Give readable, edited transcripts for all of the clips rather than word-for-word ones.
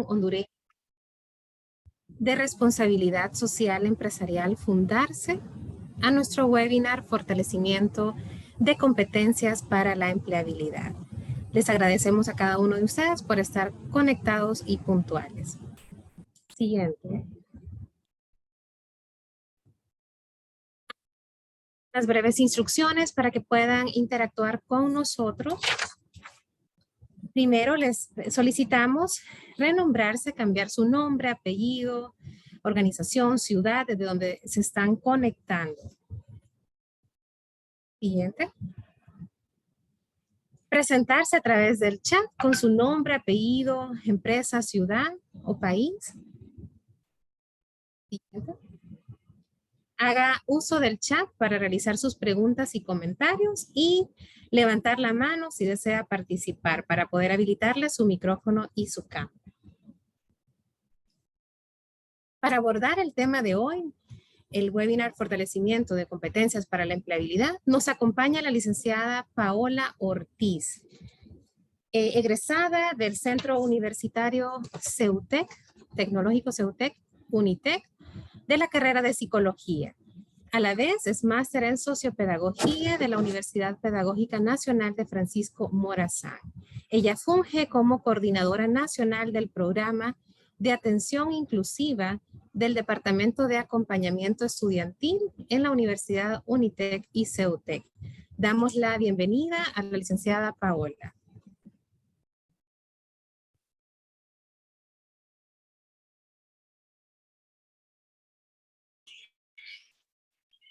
Hondureña de responsabilidad social empresarial Fundarse a nuestro webinar Fortalecimiento de competencias para la empleabilidad. Les agradecemos a cada uno de ustedes por estar conectados y puntuales. Siguiente. Las breves instrucciones para que puedan interactuar con nosotros. Primero les solicitamos renombrarse, cambiar su nombre, apellido, organización, ciudad, desde donde se están conectando. Siguiente. Presentarse a través del chat con su nombre, apellido, empresa, ciudad o país. Siguiente. Haga uso del chat para realizar sus preguntas y comentarios y levantar la mano si desea participar para poder habilitarle su micrófono y su cámara. Para abordar el tema de hoy, el webinar Fortalecimiento de Competencias para la Empleabilidad, nos acompaña la licenciada Paola Ortiz, egresada del Centro Universitario CEUTEC, Tecnológico CEUTEC, UNITEC, de la carrera de Psicología. A la vez es máster en Sociopedagogía de la Universidad Pedagógica Nacional de Francisco Morazán. Ella funge como coordinadora nacional del programa de atención inclusiva del Departamento de Acompañamiento Estudiantil en la Universidad UNITEC y CEUTEC. Damos la bienvenida a la licenciada Paola.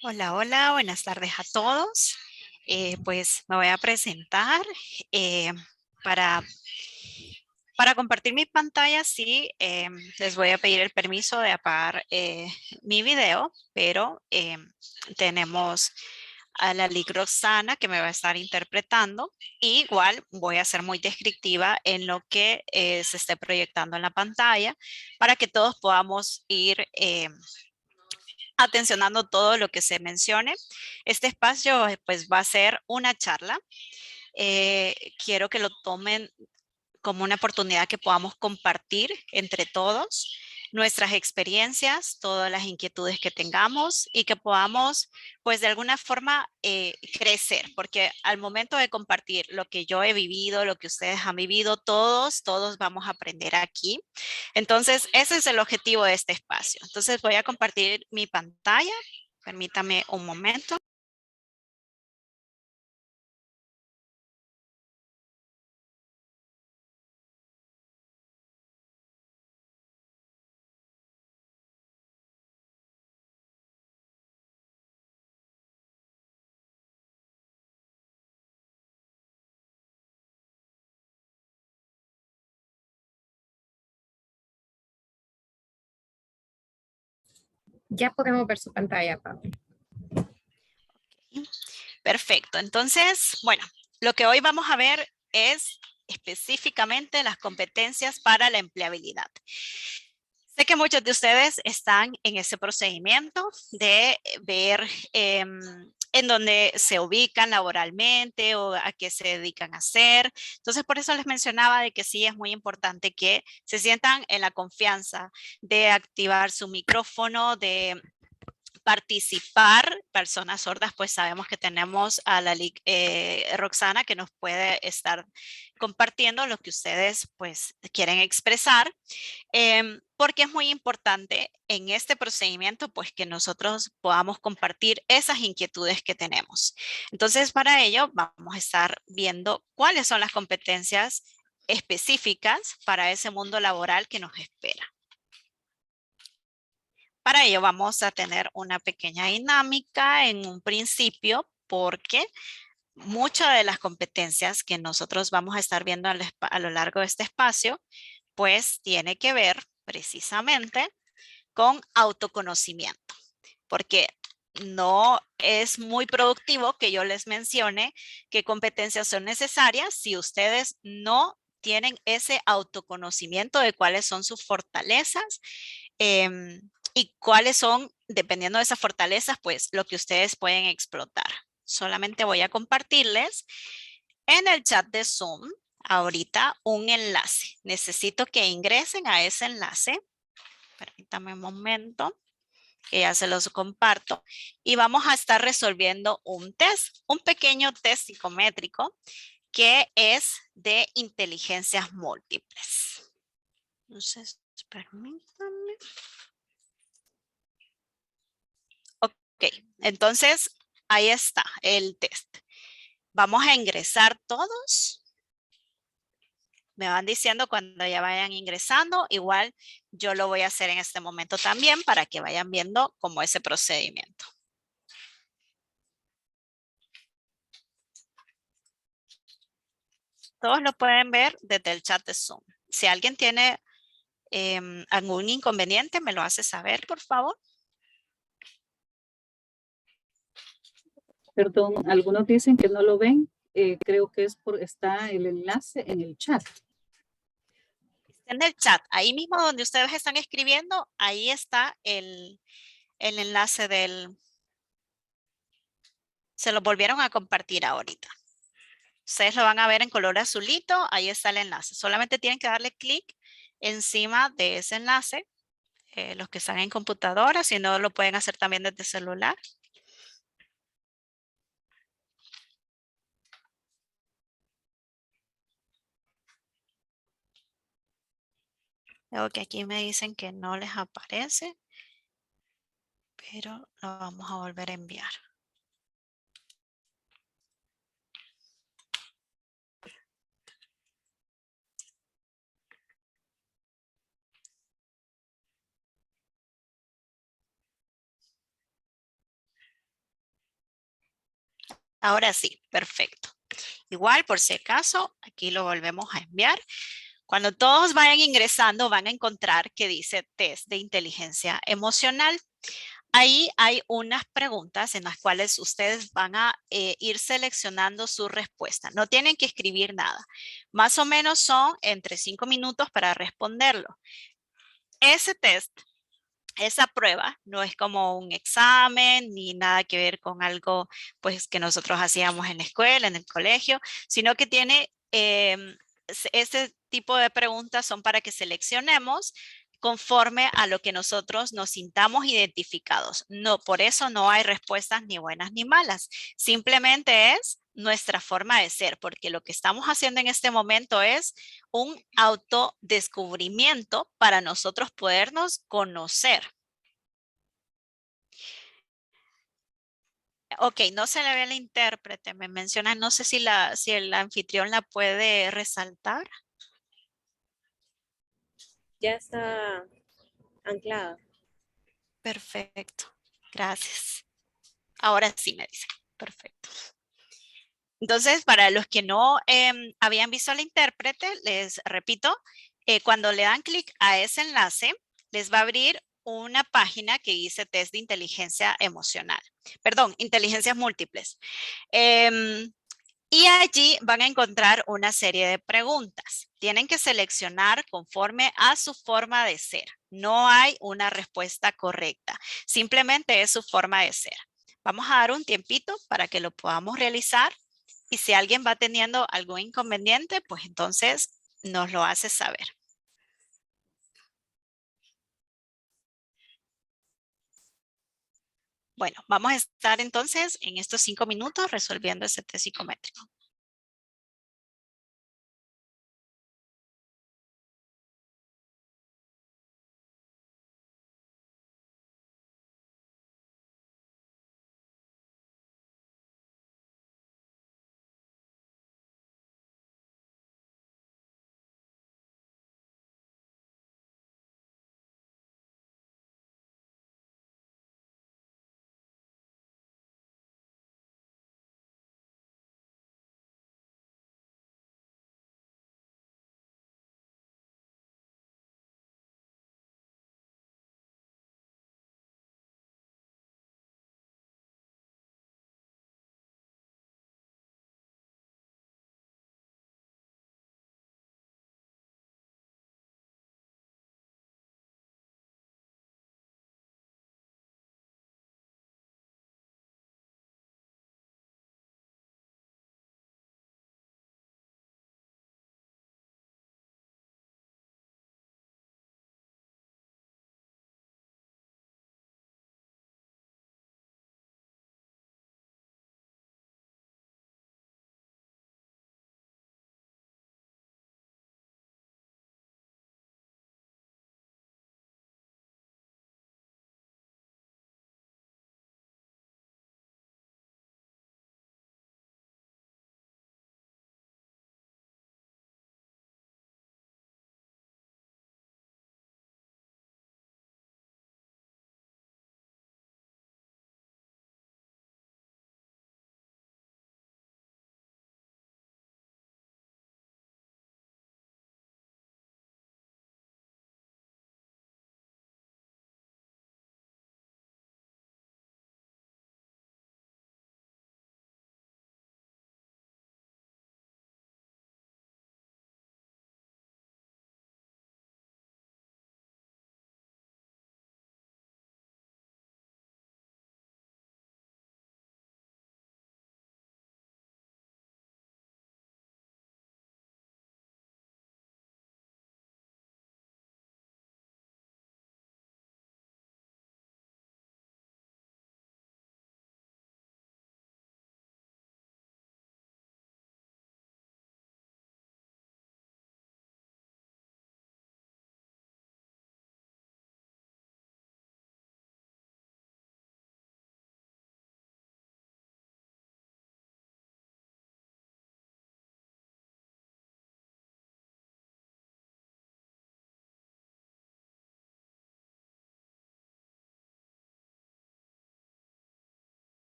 Hola, hola, buenas tardes a todos. Pues me voy a presentar para compartir mi pantalla. Sí, les voy a pedir el permiso de apagar mi video, pero tenemos a la Lic Roxana que me va a estar interpretando. Igual voy a ser muy descriptiva en lo que se esté proyectando en la pantalla para que todos podamos ir atencionando todo lo que se mencione. Este espacio pues va a ser una charla. Quiero que lo tomen como una oportunidad que podamos compartir entre todos nuestras experiencias, todas las inquietudes que tengamos y que podamos, pues de alguna forma, crecer, porque al momento de compartir lo que yo he vivido, lo que ustedes han vivido, todos vamos a aprender aquí. Entonces, ese es el objetivo de este espacio. Entonces, voy a compartir mi pantalla. Permítame un momento. Ya podemos ver su pantalla, Paola. Perfecto. Entonces, bueno, lo que hoy vamos a ver es específicamente las competencias para la empleabilidad. Sé que muchos de ustedes están en ese procedimiento de ver en dónde se ubican laboralmente o a qué se dedican a hacer. Entonces, por eso les mencionaba de que sí es muy importante que se sientan en la confianza de activar su micrófono, de participar. Personas sordas, pues sabemos que tenemos a la Roxana que nos puede estar compartiendo lo que ustedes pues quieren expresar, porque es muy importante en este procedimiento pues que nosotros podamos compartir esas inquietudes que tenemos. Entonces, para ello vamos a estar viendo cuáles son las competencias específicas para ese mundo laboral que nos espera. Para ello vamos a tener una pequeña dinámica en un principio, porque muchas de las competencias que nosotros vamos a estar viendo a lo largo de este espacio, pues tiene que ver precisamente con autoconocimiento, porque no es muy productivo que yo les mencione qué competencias son necesarias si ustedes no tienen ese autoconocimiento de cuáles son sus fortalezas, y cuáles son, dependiendo de esas fortalezas, pues lo que ustedes pueden explotar. Solamente voy a compartirles en el chat de Zoom. ahorita un enlace. Necesito que ingresen a ese enlace. Permítame un momento, que ya se los comparto. Y vamos a estar resolviendo un test, un pequeño test psicométrico que es de inteligencias múltiples. Entonces, permítanme. Ok, entonces ahí está el test. Vamos a ingresar todos. Me van diciendo cuando ya vayan ingresando. Igual yo lo voy a hacer en este momento también para que vayan viendo cómo ese procedimiento. Todos lo pueden ver desde el chat de Zoom. Si alguien tiene algún inconveniente, me lo hace saber, por favor. Perdón, algunos dicen que no lo ven. Creo que es por está el enlace en el chat. En el chat, ahí mismo donde ustedes están escribiendo, ahí está el enlace del... Se lo volvieron a compartir ahorita. Ustedes lo van a ver en color azulito, ahí está el enlace. Solamente tienen que darle clic encima de ese enlace. Los que están en computadora, si no lo pueden hacer también desde celular. Veo que aquí me dicen que no les aparece, pero lo vamos a volver a enviar. Ahora sí, perfecto. Igual, por si acaso, aquí lo volvemos a enviar. Cuando todos vayan ingresando, van a encontrar que dice test de inteligencia emocional. Ahí hay unas preguntas en las cuales ustedes van a ir seleccionando su respuesta. No tienen que escribir nada. Más o menos son entre 5 minutos para responderlo. Ese test, esa prueba, no es como un examen ni nada que ver con algo pues, que nosotros hacíamos en la escuela, en el colegio, sino que tiene ese tipo de preguntas son para que seleccionemos conforme a lo que nosotros nos sintamos identificados. No, por eso no hay respuestas ni buenas ni malas. Simplemente es nuestra forma de ser, porque lo que estamos haciendo en este momento es un autodescubrimiento para nosotros podernos conocer. Ok, no se le ve el intérprete, me menciona, no sé si el anfitrión la puede resaltar. Ya está anclada. Perfecto, gracias. Ahora sí me dice, perfecto. Entonces, para los que no habían visto al intérprete, les repito, cuando le dan clic a ese enlace, les va a abrir una página que dice test de inteligencia emocional. Perdón, inteligencias múltiples. Y allí van a encontrar una serie de preguntas. Tienen que seleccionar conforme a su forma de ser. No hay una respuesta correcta. Simplemente es su forma de ser. Vamos a dar un tiempito para que lo podamos realizar. Y si alguien va teniendo algún inconveniente, pues entonces nos lo hace saber. Bueno, vamos a estar entonces en estos 5 minutos resolviendo ese test psicométrico.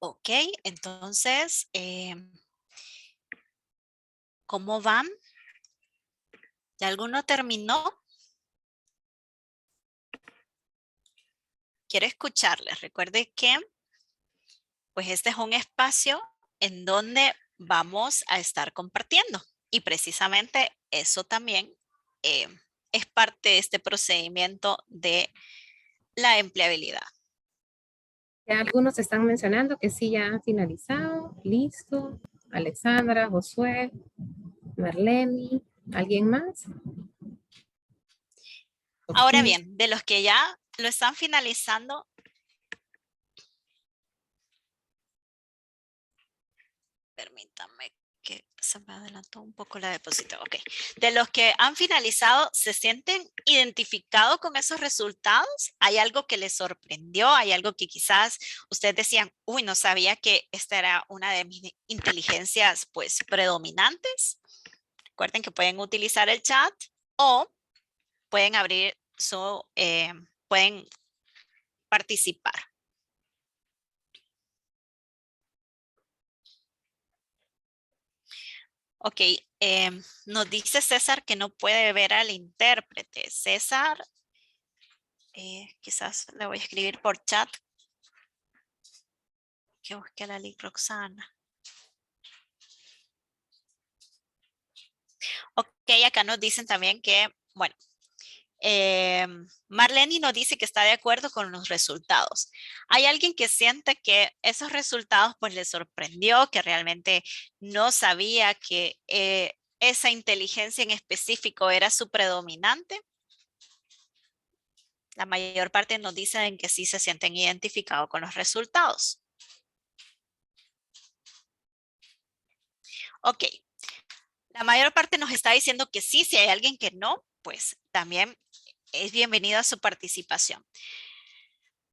Ok, entonces, ¿cómo van? ¿Ya alguno terminó? Quiero escucharles. Recuerde que pues este es un espacio en donde vamos a estar compartiendo. Y precisamente eso también eh, es parte de este procedimiento de la empleabilidad. Ya algunos están mencionando que sí ya han finalizado. Listo. Alexandra, Josué, Marlene, ¿alguien más? Ahora Ok. bien, de los que ya lo están finalizando, permítanme que se me adelantó un poco la diapositiva. Ok. De los que han finalizado, ¿se sienten identificados con esos resultados? ¿Hay algo que les sorprendió? ¿Hay algo que quizás ustedes decían, uy, no sabía que esta era una de mis inteligencias pues predominantes? Recuerden que pueden utilizar el chat o pueden abrir pueden participar. Ok, nos dice César que no puede ver al intérprete. César, quizás le voy a escribir por chat. Que busque a la Roxana. Ok, acá nos dicen también que, bueno, Marlene nos dice que está de acuerdo con los resultados. ¿Hay alguien que siente que esos resultados pues le sorprendió, que realmente no sabía que esa inteligencia en específico era su predominante? La mayor parte nos dicen que sí se sienten identificados con los resultados. Ok, la mayor parte nos está diciendo que sí, si hay alguien que no, pues también es bienvenido a su participación.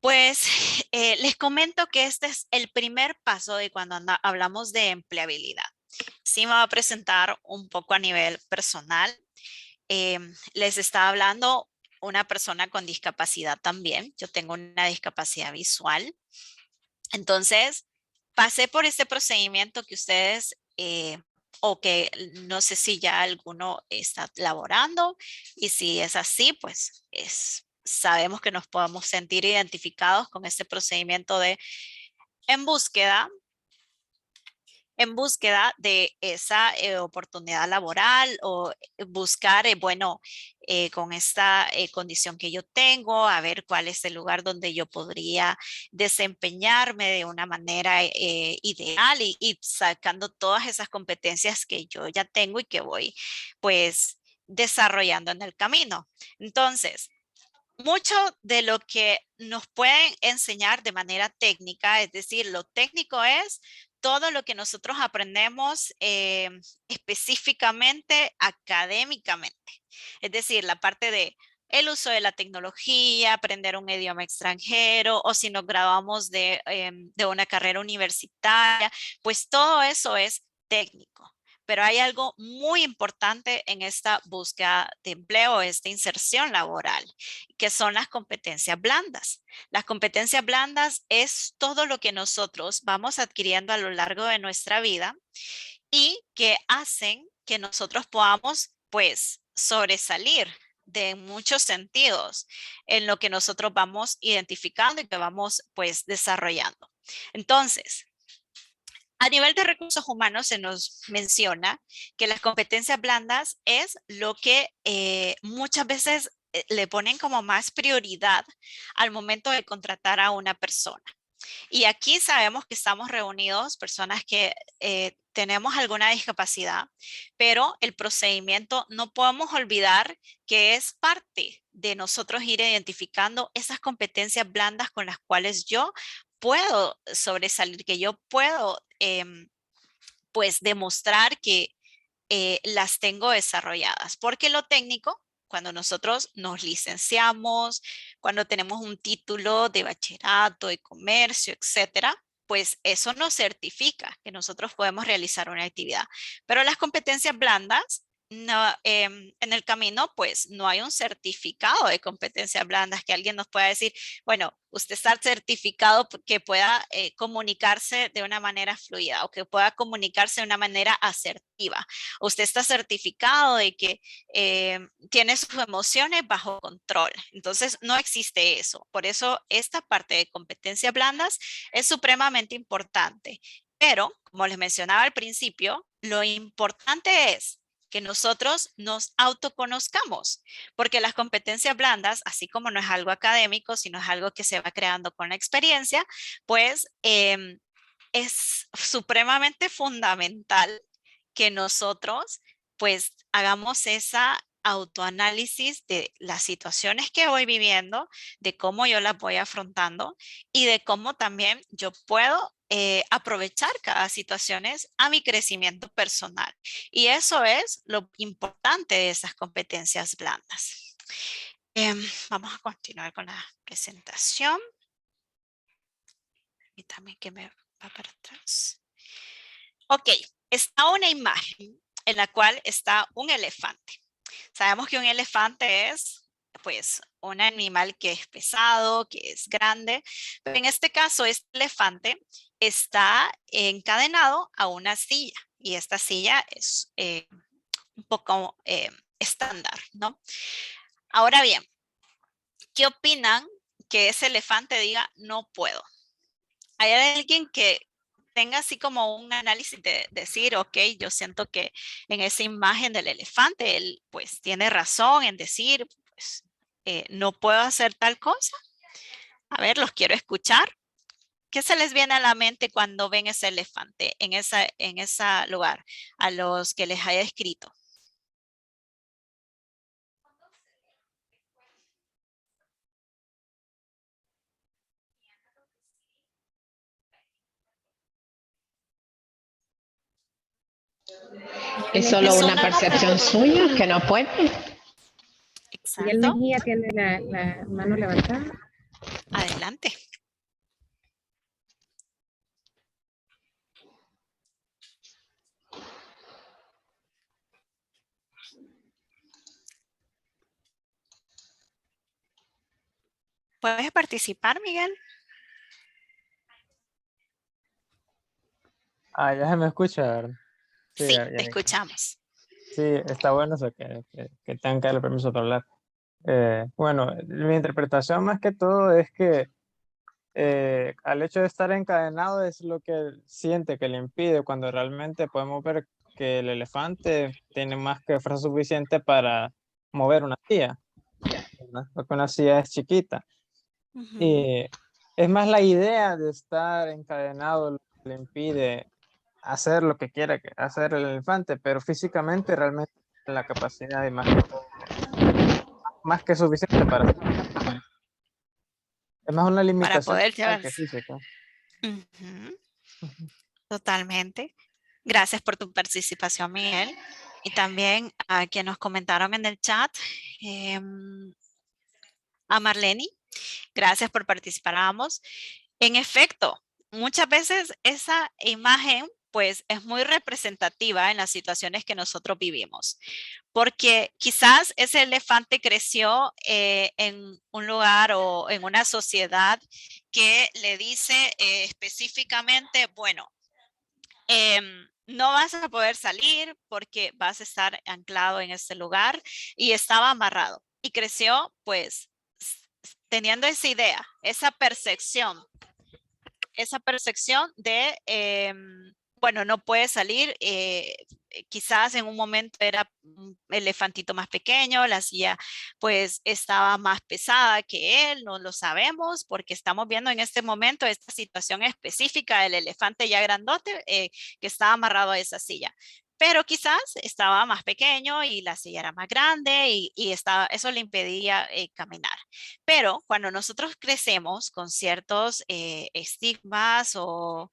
Pues les comento que este es el primer paso de cuando hablamos de empleabilidad. Sí me va a presentar un poco a nivel personal. Les estaba hablando una persona con discapacidad también. Yo tengo una discapacidad visual. Entonces, pasé por este procedimiento que ustedes, o que no sé si ya alguno está laborando, y si es así, pues sabemos que nos podemos sentir identificados con este procedimiento de en búsqueda de esa oportunidad laboral o buscar, bueno, con esta condición que yo tengo, a ver cuál es el lugar donde yo podría desempeñarme de una manera ideal y sacando todas esas competencias que yo ya tengo y que voy pues desarrollando en el camino. Entonces, mucho de lo que nos pueden enseñar de manera técnica, es decir, lo técnico es todo lo que nosotros aprendemos específicamente académicamente. Es decir, la parte de el uso de la tecnología, aprender un idioma extranjero o si nos graduamos de una carrera universitaria, pues todo eso es técnico. Pero hay algo muy importante en esta búsqueda de empleo, esta inserción laboral, que son las competencias blandas. Las competencias blandas es todo lo que nosotros vamos adquiriendo a lo largo de nuestra vida y que hacen que nosotros podamos, pues, sobresalir de muchos sentidos en lo que nosotros vamos identificando y que vamos, pues, desarrollando. Entonces, a nivel de recursos humanos se nos menciona que las competencias blandas es lo que muchas veces le ponen como más prioridad al momento de contratar a una persona. Y aquí sabemos que estamos reunidos personas que tenemos alguna discapacidad, pero el procedimiento no podemos olvidar que es parte de nosotros ir identificando esas competencias blandas con las cuales yo puedo sobresalir, que yo puedo pues demostrar que las tengo desarrolladas, porque lo técnico, cuando nosotros nos licenciamos, cuando tenemos un título de bachillerato, de comercio, etcétera, pues eso nos certifica que nosotros podemos realizar una actividad. Pero las competencias blandas no, en el camino, pues no hay un certificado de competencias blandas que alguien nos pueda decir, bueno, usted está certificado que pueda comunicarse de una manera fluida o que pueda comunicarse de una manera asertiva. Usted está certificado de que tiene sus emociones bajo control. Entonces, no existe eso. Por eso, esta parte de competencias blandas es supremamente importante. Pero, como les mencionaba al principio, lo importante es que nosotros nos autoconozcamos, porque las competencias blandas, así como no es algo académico, sino es algo que se va creando con la experiencia, pues es supremamente fundamental que nosotros pues hagamos esa autoanálisis de las situaciones que voy viviendo, de cómo yo las voy afrontando y de cómo también yo puedo aprovechar cada situación a mi crecimiento personal. Y eso es lo importante de esas competencias blandas. Vamos a continuar con la presentación. Y también que me va para atrás. Ok, está una imagen en la cual está un elefante. Sabemos que un elefante es, pues, un animal que es pesado, que es grande, pero en este caso, este elefante está encadenado a una silla y esta silla es un poco estándar, ¿no? Ahora bien, ¿qué opinan que ese elefante diga no puedo? ¿Hay alguien que tenga así como un análisis de decir, ok, yo siento que en esa imagen del elefante, él pues tiene razón en decir, pues no puedo hacer tal cosa? A ver, los quiero escuchar. ¿Qué se les viene a la mente cuando ven ese elefante en ese lugar a los que les haya escrito? Es solo una percepción suya que no puede. Y el Exacto. Mejía tiene la mano levantada. Adelante. ¿Puedes participar, Miguel? Ya se me escucha, ¿verdad? Sí, Sí, ya, te escuchamos. sí, está bueno eso que tengan que darle permiso para hablar. Bueno, mi interpretación más que todo es que al hecho de estar encadenado es lo que él siente que le impide, cuando realmente podemos ver que el elefante tiene más que fuerza suficiente para mover una silla, ¿verdad? Porque una silla es chiquita. Y es más la idea de estar encadenado lo que le impide hacer lo que quiera hacer el elefante, pero físicamente realmente tiene la capacidad y más que suficiente para hacer. Es más una Para limitación poder mental llevar. que física. Ujú. Ujú. Totalmente. Gracias por tu participación, Miguel. Y también a quienes nos comentaron en el chat, a Marlene, gracias por participar a ambos. En efecto, muchas veces esa imagen pues es muy representativa en las situaciones que nosotros vivimos, porque quizás ese elefante creció en un lugar o en una sociedad que le dice específicamente, bueno, no vas a poder salir porque vas a estar anclado en ese lugar y estaba amarrado y creció pues teniendo esa idea, esa percepción de, bueno, no puede salir, quizás en un momento era un elefantito más pequeño, la silla pues estaba más pesada que él, no lo sabemos porque estamos viendo en este momento esta situación específica del elefante ya grandote que estaba amarrado a esa silla. Pero quizás estaba más pequeño y la silla era más grande y eso le impedía caminar. Pero cuando nosotros crecemos con ciertos estigmas o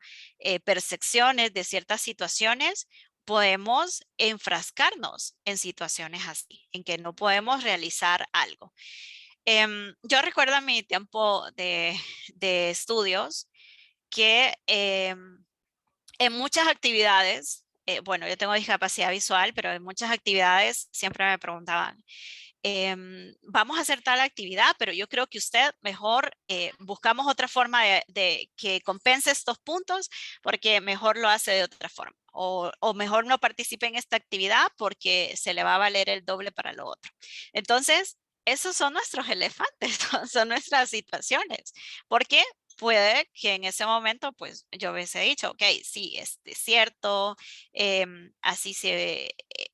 percepciones de ciertas situaciones, podemos enfrascarnos en situaciones así, en que no podemos realizar algo. Yo recuerdo en mi tiempo de estudios que en muchas actividades bueno, yo tengo discapacidad visual, pero en muchas actividades siempre me preguntaban, vamos a hacer tal actividad, pero yo creo que usted mejor buscamos otra forma de que compense estos puntos porque mejor lo hace de otra forma. O mejor no participe en esta actividad porque se le va a valer el doble para lo otro. Entonces, esos son nuestros elefantes, son nuestras situaciones. Porque puede que en ese momento, pues yo hubiese dicho, ok, sí, es cierto, así se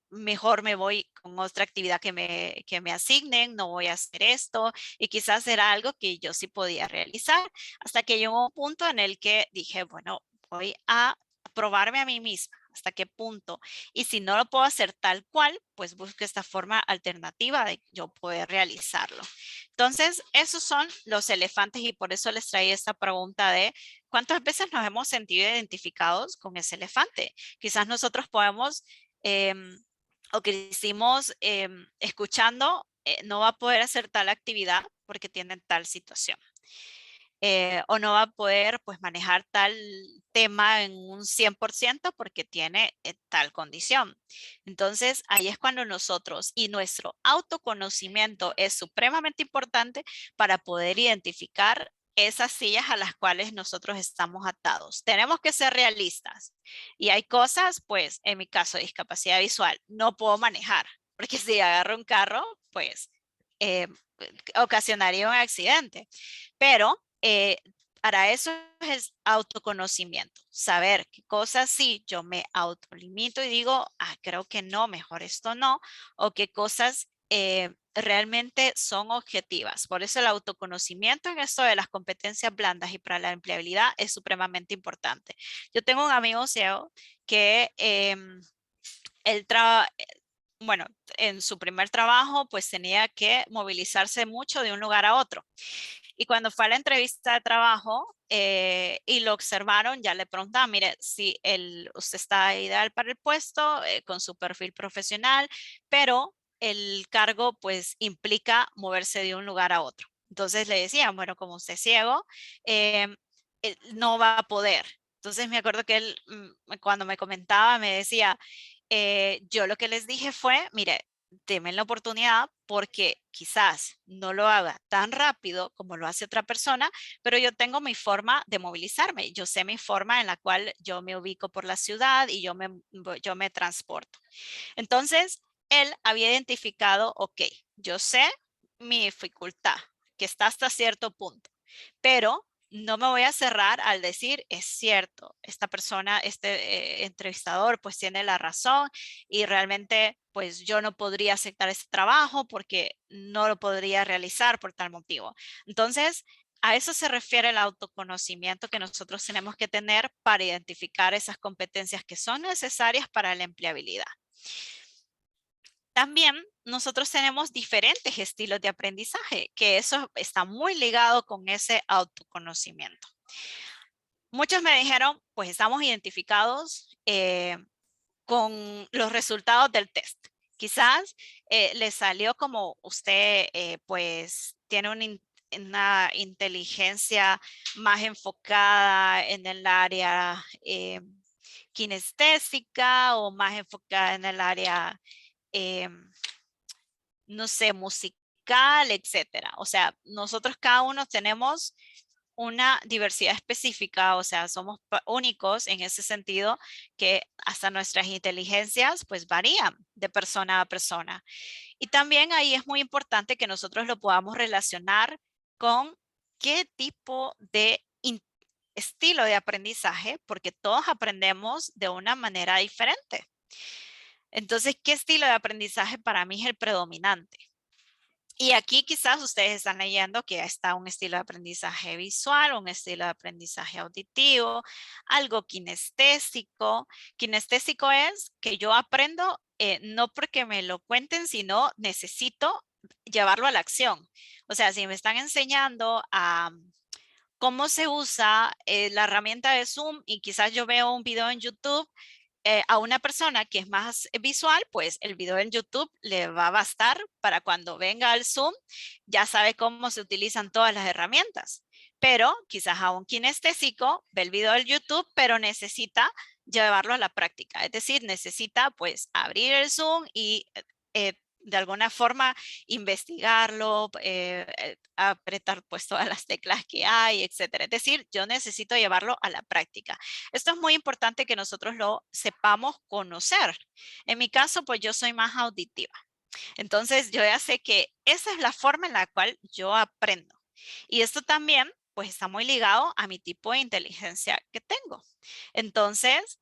mejor me voy con otra actividad que me asignen, no voy a hacer esto, y quizás era algo que yo sí podía realizar, hasta que llegó un punto en el que dije, bueno, voy a probarme a mí misma, hasta qué punto, y si no lo puedo hacer tal cual, pues busco esta forma alternativa de yo poder realizarlo. Entonces, esos son los elefantes y por eso les traía esta pregunta de ¿cuántas veces nos hemos sentido identificados con ese elefante? Quizás nosotros podemos o que hicimos escuchando, no va a poder hacer tal actividad porque tiene tal situación. O no va a poder pues manejar tal tema en un 100% porque tiene tal condición. Entonces, ahí es cuando nosotros y nuestro autoconocimiento es supremamente importante para poder identificar esas sillas a las cuales nosotros estamos atados. Tenemos que ser realistas y hay cosas, pues en mi caso de discapacidad visual, no puedo manejar porque si agarro un carro, pues ocasionaría un accidente. Pero para eso es autoconocimiento, saber qué cosas sí yo me autolimito y digo, creo que no, mejor esto no, o qué cosas realmente son objetivas. Por eso el autoconocimiento en esto de las competencias blandas y para la empleabilidad es supremamente importante. Yo tengo un amigo ciego que él bueno, en su primer trabajo pues tenía que movilizarse mucho de un lugar a otro. Y cuando fue a la entrevista de trabajo y lo observaron, ya le preguntaban, mire, si usted está ideal para el puesto, con su perfil profesional, pero el cargo pues implica moverse de un lugar a otro. Entonces le decían, bueno, como usted es ciego, él no va a poder. Entonces me acuerdo que él cuando me comentaba me decía, yo lo que les dije fue, mire, denme la oportunidad porque quizás no lo haga tan rápido como lo hace otra persona, pero yo tengo mi forma de movilizarme. Yo sé mi forma en la cual yo me ubico por la ciudad y yo me transporto. Entonces, él había identificado, ok, yo sé mi dificultad, que está hasta cierto punto, pero no me voy a cerrar al decir, es cierto, esta persona, este entrevistador, pues tiene la razón y realmente, pues yo no podría aceptar este trabajo porque no lo podría realizar por tal motivo. Entonces, a eso se refiere el autoconocimiento que nosotros tenemos que tener para identificar esas competencias que son necesarias para la empleabilidad. También nosotros tenemos diferentes estilos de aprendizaje, que eso está muy ligado con ese autoconocimiento. Muchos me dijeron, pues estamos identificados con los resultados del test. Quizás les salió como usted pues tiene una inteligencia más enfocada en el área kinestésica o más enfocada en el área no sé, musical, etcétera. O sea, nosotros cada uno tenemos una diversidad específica, o sea, somos únicos en ese sentido que hasta nuestras inteligencias pues varían de persona a persona. Y también ahí es muy importante que nosotros lo podamos relacionar con qué tipo de estilo de aprendizaje, porque todos aprendemos de una manera diferente. Entonces, ¿qué estilo de aprendizaje para mí es el predominante? Y aquí quizás ustedes están leyendo que está un estilo de aprendizaje visual, un estilo de aprendizaje auditivo, algo kinestésico. Kinestésico es que yo aprendo no porque me lo cuenten, sino necesito llevarlo a la acción. O sea, si me están enseñando a cómo se usa la herramienta de Zoom y quizás yo veo un video en YouTube, a una persona que es más visual, pues el video en YouTube le va a bastar para cuando venga al Zoom, ya sabe cómo se utilizan todas las herramientas. Pero quizás a un kinestésico ve el video del YouTube, pero necesita llevarlo a la práctica. Es decir, necesita pues abrir el Zoom y de alguna forma investigarlo, apretar pues todas las teclas que hay, etcétera. Es decir, yo necesito llevarlo a la práctica. Esto es muy importante que nosotros lo sepamos conocer. En mi caso, pues yo soy más auditiva. Entonces, yo ya sé que esa es la forma en la cual yo aprendo. Y esto también, pues está muy ligado a mi tipo de inteligencia que tengo. Entonces,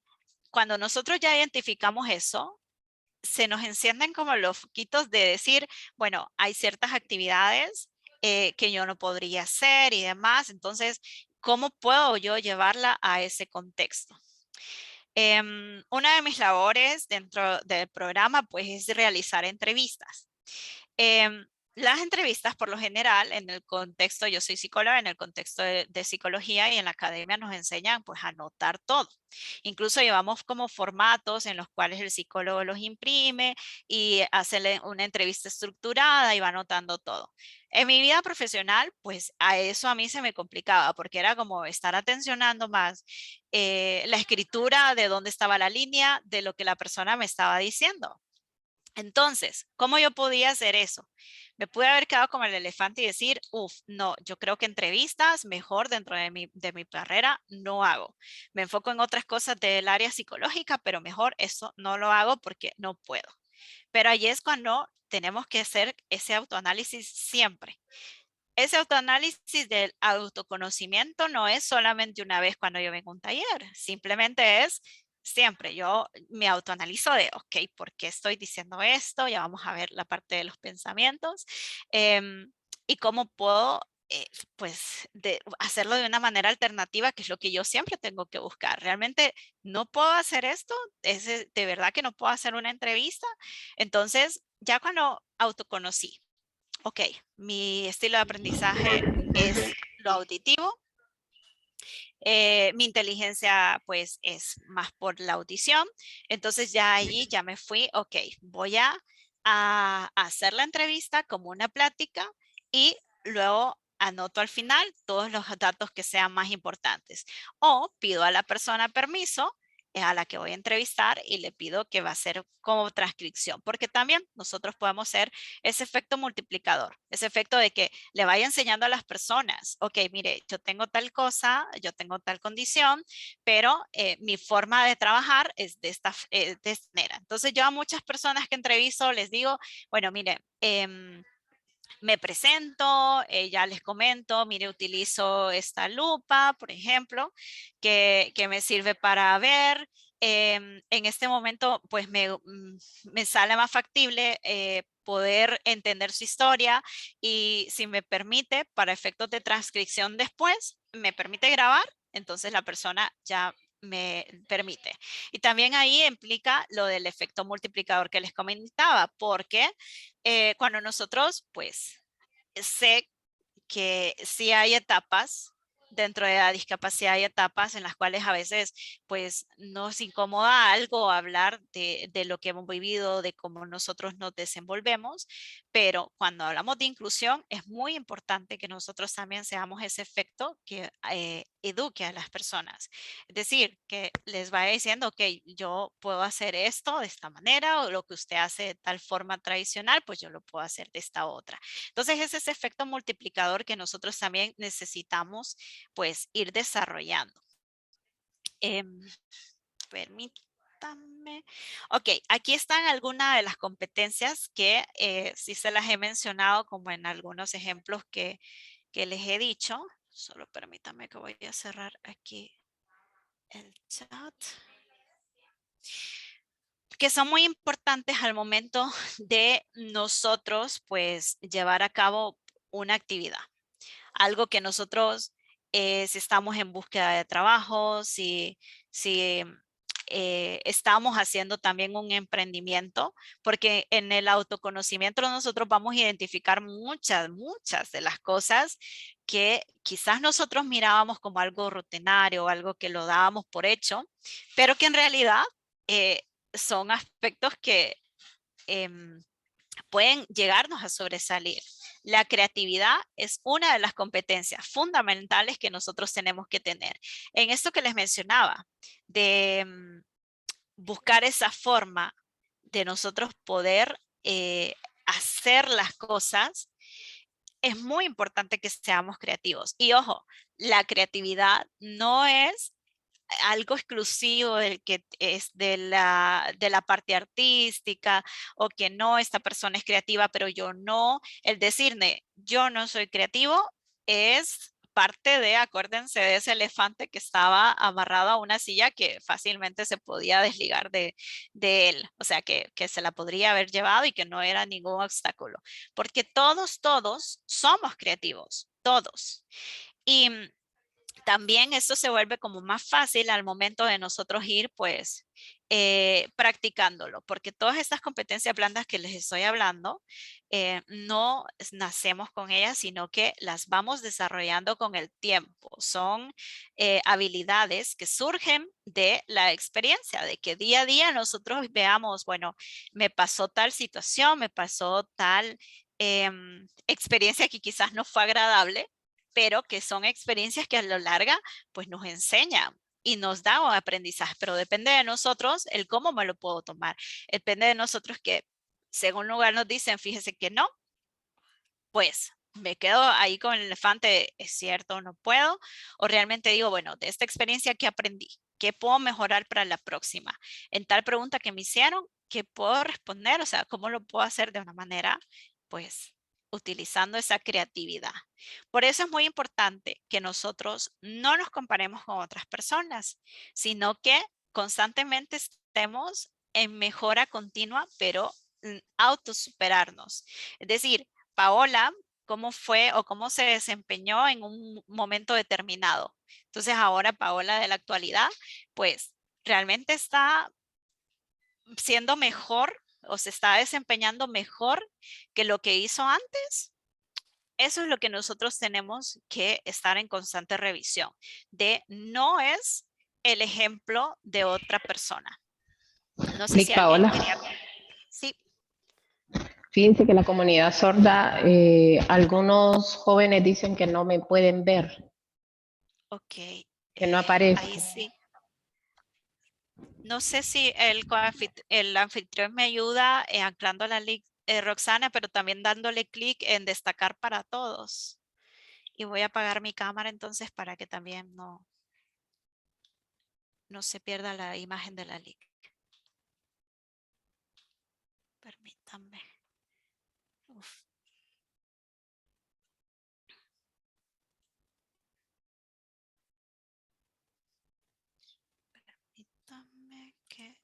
cuando nosotros ya identificamos eso, se nos encienden como los foquitos de decir, bueno, hay ciertas actividades que yo no podría hacer y demás. Entonces, ¿cómo puedo yo llevarla a ese contexto? Una de mis labores dentro del programa, pues, es realizar entrevistas. Las entrevistas, por lo general, en el contexto, yo soy psicóloga, en el contexto de psicología y en la academia nos enseñan pues a anotar todo. Incluso llevamos como formatos en los cuales el psicólogo los imprime y hace una entrevista estructurada y va anotando todo. En mi vida profesional, pues a eso a mí se me complicaba porque era como estar atencionando más la escritura de dónde estaba la línea de lo que la persona me estaba diciendo. Entonces, ¿cómo yo podía hacer eso? Me pude haber quedado como el elefante y decir, no, yo creo que entrevistas mejor dentro de mi carrera no hago. Me enfoco en otras cosas del área psicológica, pero mejor eso no lo hago porque no puedo. Pero ahí es cuando tenemos que hacer ese autoanálisis siempre. Ese autoanálisis del autoconocimiento no es solamente una vez cuando yo vengo a un taller, simplemente es siempre. Yo me autoanalizo de, ok, ¿por qué estoy diciendo esto? Ya vamos a ver la parte de los pensamientos y cómo puedo pues hacerlo de una manera alternativa, que es lo que yo siempre tengo que buscar. Realmente no puedo hacer esto, de verdad que no puedo hacer una entrevista. Entonces, ya cuando autoconocí, ok, mi estilo de aprendizaje es lo auditivo. Mi inteligencia pues es más por la audición. Entonces ya allí ya me fui, ok, voy a hacer la entrevista como una plática y luego anoto al final todos los datos que sean más importantes. O pido a la persona permiso a la que voy a entrevistar y le pido que va a ser como transcripción, porque también nosotros podemos ser ese efecto multiplicador, ese efecto de que le vaya enseñando a las personas, ok, mire, yo tengo tal cosa, yo tengo tal condición, pero mi forma de trabajar es de esta manera. Entonces yo a muchas personas que entrevisto les digo, bueno, mire, me presento, ya les comento, mire, utilizo esta lupa, por ejemplo, que me sirve para ver. En este momento, pues me sale más factible poder entender su historia y si me permite, para efectos de transcripción después, me permite grabar, entonces la persona ya me permite. Y también ahí implica lo del efecto multiplicador que les comentaba, porque cuando nosotros, pues, sé que sí hay etapas, dentro de la discapacidad hay etapas en las cuales a veces pues nos incomoda algo hablar de lo que hemos vivido, de cómo nosotros nos desenvolvemos, pero cuando hablamos de inclusión es muy importante que nosotros también seamos ese efecto que eduque a las personas. Es decir, que les vaya diciendo, ok, yo puedo hacer esto de esta manera o lo que usted hace de tal forma tradicional, pues yo lo puedo hacer de esta otra. Entonces es ese efecto multiplicador que nosotros también necesitamos pues ir desarrollando. Permítame. Ok, aquí están algunas de las competencias que sí se las he mencionado como en algunos ejemplos que les he dicho. Solo permítame que voy a cerrar aquí el chat. Que son muy importantes al momento de nosotros pues llevar a cabo una actividad. Algo que nosotros, si estamos en búsqueda de trabajo, si estamos haciendo también un emprendimiento, porque en el autoconocimiento nosotros vamos a identificar muchas de las cosas que quizás nosotros mirábamos como algo rutinario, algo que lo dábamos por hecho, pero que en realidad son aspectos que pueden llegarnos a sobresalir. la creatividad es una de las competencias fundamentales que nosotros tenemos que tener. En esto que les mencionaba, de buscar esa forma de nosotros poder hacer las cosas, es muy importante que seamos creativos. Y ojo, la creatividad no es algo exclusivo del que es de la parte artística, o que no, esta persona es creativa, pero yo no. El decirme, yo no soy creativo, es parte de, acuérdense de ese elefante que estaba amarrado a una silla que fácilmente se podía desligar de él. O sea, que se la podría haber llevado y que no era ningún obstáculo. Porque todos somos creativos, todos. Y también esto se vuelve como más fácil al momento de nosotros ir pues practicándolo, porque todas estas competencias blandas que les estoy hablando, no nacemos con ellas, sino que las vamos desarrollando con el tiempo. Son habilidades que surgen de la experiencia, de que día a día nosotros veamos, bueno, me pasó tal situación, me pasó tal experiencia que quizás no fue agradable, pero que son experiencias que a lo larga pues nos enseñan y nos da un aprendizaje, pero depende de nosotros el cómo me lo puedo tomar. Depende de nosotros que, según lugar nos dicen, fíjese que no, pues me quedo ahí con el elefante, es cierto, no puedo, o realmente digo, bueno, de esta experiencia, ¿qué aprendí? ¿Qué puedo mejorar para la próxima? En tal pregunta que me hicieron, ¿qué puedo responder? O sea, ¿cómo lo puedo hacer de una manera, pues, utilizando esa creatividad? Por eso es muy importante que nosotros no nos comparemos con otras personas, sino que constantemente estemos en mejora continua, pero autosuperarnos. Es decir, Paola, cómo fue o cómo se desempeñó en un momento determinado. Entonces ahora Paola de la actualidad, pues realmente está siendo mejor o se está desempeñando mejor que lo que hizo antes. Eso es lo que nosotros tenemos que estar en constante revisión, de no es el ejemplo de otra persona. No sé si alguien Paola, quería. Sí. fíjense que la comunidad sorda, algunos jóvenes dicen que no me pueden ver, Ok. que no Ahí aparezco. sí. No sé si el anfitrión me ayuda anclando la link, Roxana, pero también dándole clic en destacar para todos. Y voy a apagar mi cámara entonces para que también no se pierda la imagen de la link. Permítanme. Uf. Permítanme que...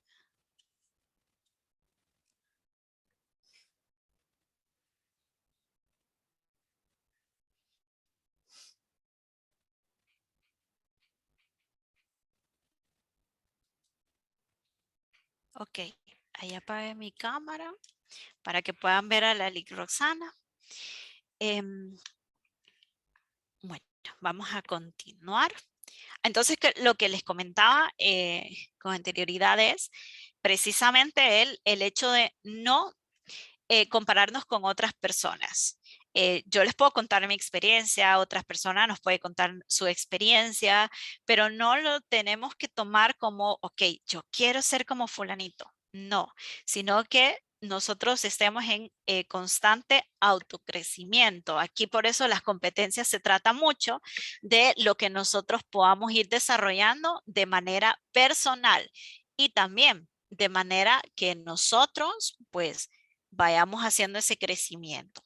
Ok, ahí apagué mi cámara para que puedan ver a la link Roxana. Bueno, vamos a continuar. Entonces, lo que les comentaba con anterioridad es precisamente el hecho de no compararnos con otras personas. Yo les puedo contar mi experiencia, otras personas nos pueden contar su experiencia, pero no lo tenemos que tomar como, ok, yo quiero ser como fulanito. No, sino que nosotros estemos en constante autocrecimiento. Aquí por eso las competencias se trata mucho de lo que nosotros podamos ir desarrollando de manera personal y también de manera que nosotros pues vayamos haciendo ese crecimiento.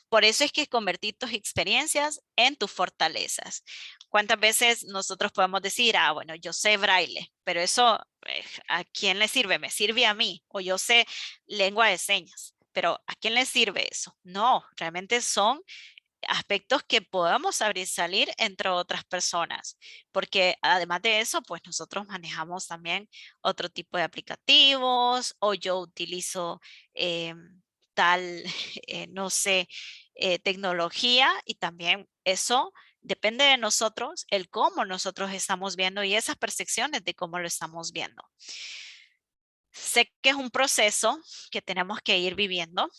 Por eso es que convertir tus experiencias en tus fortalezas. ¿Cuántas veces nosotros podemos decir, ah, bueno, yo sé braille, pero eso, ¿a quién le sirve? Me sirve a mí. O yo sé lengua de señas, pero ¿a quién le sirve eso? No, realmente son aspectos que podamos abrir y salir entre otras personas, porque además de eso, pues nosotros manejamos también otro tipo de aplicativos o yo utilizo tal, no sé, tecnología y también eso depende de nosotros, el cómo nosotros estamos viendo y esas percepciones de cómo lo estamos viendo. Sé que es un proceso que tenemos que ir viviendo.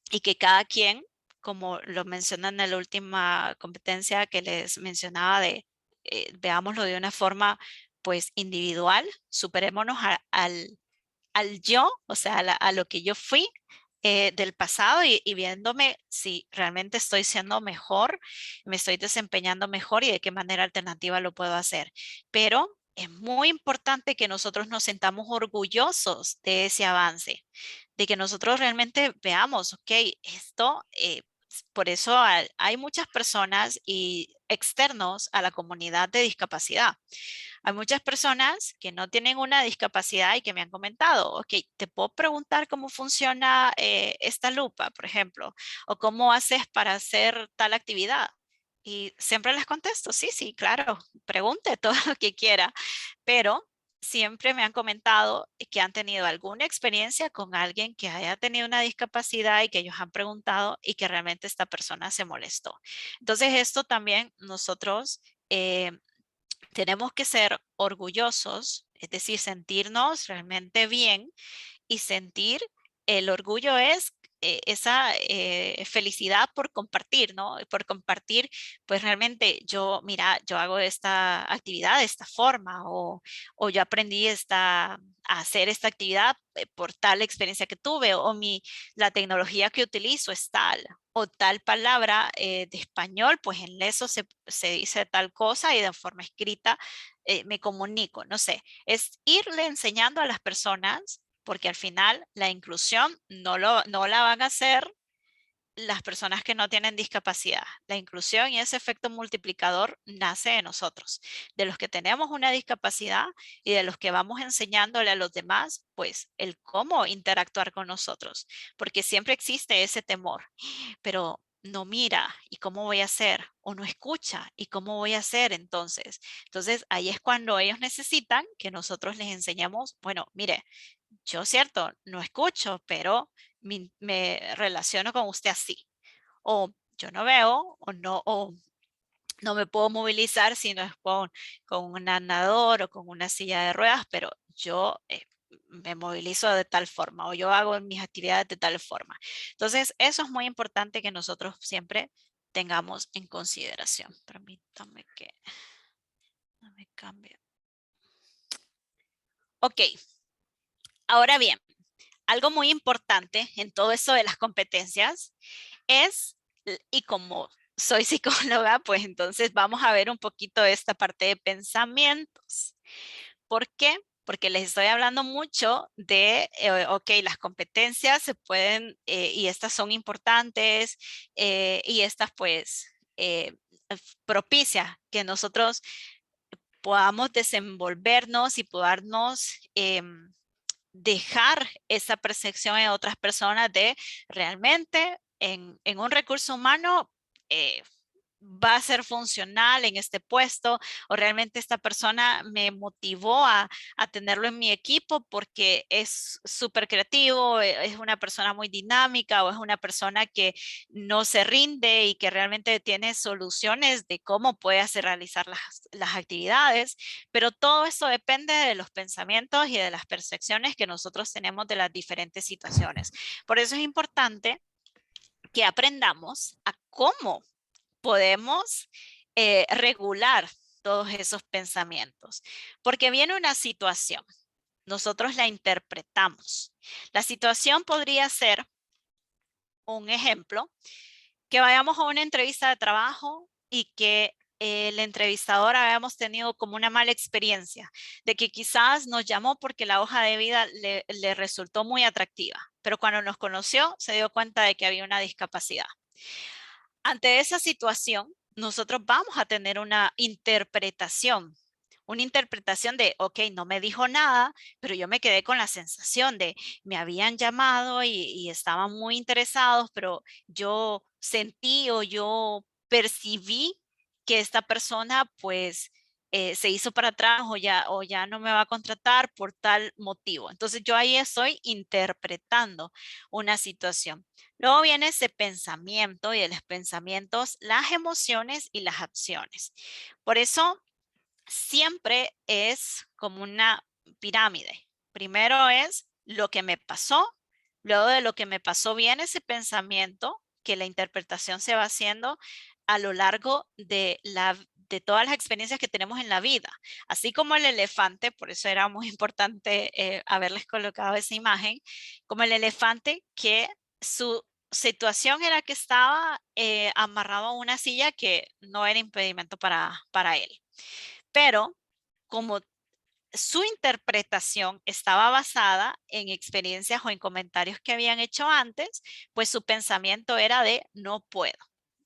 y que cada quien, como lo mencionan en la última competencia que les mencionaba veámoslo de una forma pues individual, superémonos al yo, o sea, a lo que yo fui del pasado y viéndome si realmente estoy siendo mejor, me estoy desempeñando mejor y de qué manera alternativa lo puedo hacer. Pero es muy importante que nosotros nos sentamos orgullosos de ese avance, de que nosotros realmente veamos, ok, esto, por eso hay muchas personas y externos a la comunidad de discapacidad. Hay muchas personas que no tienen una discapacidad y que me han comentado, ok, te puedo preguntar cómo funciona esta lupa, por ejemplo, o cómo haces para hacer tal actividad. Y siempre les contesto, sí, sí, claro, pregunte todo lo que quiera, pero siempre me han comentado que han tenido alguna experiencia con alguien que haya tenido una discapacidad y que ellos han preguntado y que realmente esta persona se molestó. Entonces, esto también nosotros tenemos que ser orgullosos, es decir, sentirnos realmente bien y sentir el orgullo es esa felicidad por compartir, ¿no? Por compartir, pues realmente yo, mira, yo hago esta actividad de esta forma o yo aprendí a hacer esta actividad por tal experiencia que tuve o la tecnología que utilizo es tal o tal palabra de español, pues en eso se dice tal cosa y de forma escrita me comunico, no sé, es irle enseñando a las personas porque al final la inclusión no la van a hacer las personas que no tienen discapacidad. La inclusión y ese efecto multiplicador nace de nosotros, de los que tenemos una discapacidad y de los que vamos enseñándole a los demás, pues el cómo interactuar con nosotros, porque siempre existe ese temor, pero no mira y cómo voy a hacer o no escucha y cómo voy a hacer entonces. Entonces ahí es cuando ellos necesitan que nosotros les enseñemos, bueno, mire, yo cierto, no escucho, pero me relaciono con usted así. O yo no veo o no me puedo movilizar si no es con un andador o con una silla de ruedas, pero yo me movilizo de tal forma o yo hago mis actividades de tal forma. Entonces, eso es muy importante que nosotros siempre tengamos en consideración. Permítame que no me cambie. Ok, ahora bien, algo muy importante en todo eso de las competencias es, y como soy psicóloga, pues entonces vamos a ver un poquito esta parte de pensamientos. ¿Por qué? Porque les estoy hablando mucho de, ok, las competencias se pueden, y estas son importantes, y estas pues propicia que nosotros podamos desenvolvernos y podernos dejar esa percepción en otras personas de realmente en un recurso humano va a ser funcional en este puesto o realmente esta persona me motivó a tenerlo en mi equipo porque es súper creativo, es una persona muy dinámica o es una persona que no se rinde y que realmente tiene soluciones de cómo puede hacer realizar las actividades, pero todo eso depende de los pensamientos y de las percepciones que nosotros tenemos de las diferentes situaciones. Por eso es importante que aprendamos a cómo podemos regular todos esos pensamientos. Porque viene una situación, nosotros la interpretamos. La situación podría ser, un ejemplo, que vayamos a una entrevista de trabajo y que el entrevistador habíamos tenido como una mala experiencia, de que quizás nos llamó porque la hoja de vida le resultó muy atractiva, pero cuando nos conoció se dio cuenta de que había una discapacidad. Ante esa situación, nosotros vamos a tener una interpretación de, ok, no me dijo nada, pero yo me quedé con la sensación de, me habían llamado y estaban muy interesados, pero yo sentí o yo percibí que esta persona pues se hizo para atrás o ya no me va a contratar por tal motivo. Entonces yo ahí estoy interpretando una situación. Luego viene ese pensamiento y de los pensamientos, las emociones y las acciones. Por eso siempre es como una pirámide. Primero es lo que me pasó, Luego de lo que me pasó, viene ese pensamiento que la interpretación se va haciendo a lo largo de todas las experiencias que tenemos en la vida. Así como el elefante, por eso era muy importante haberles colocado esa imagen, como el elefante que su situación era que estaba amarrado a una silla que no era impedimento para él. Pero como su interpretación estaba basada en experiencias o en comentarios que habían hecho antes, pues su pensamiento era de no puedo.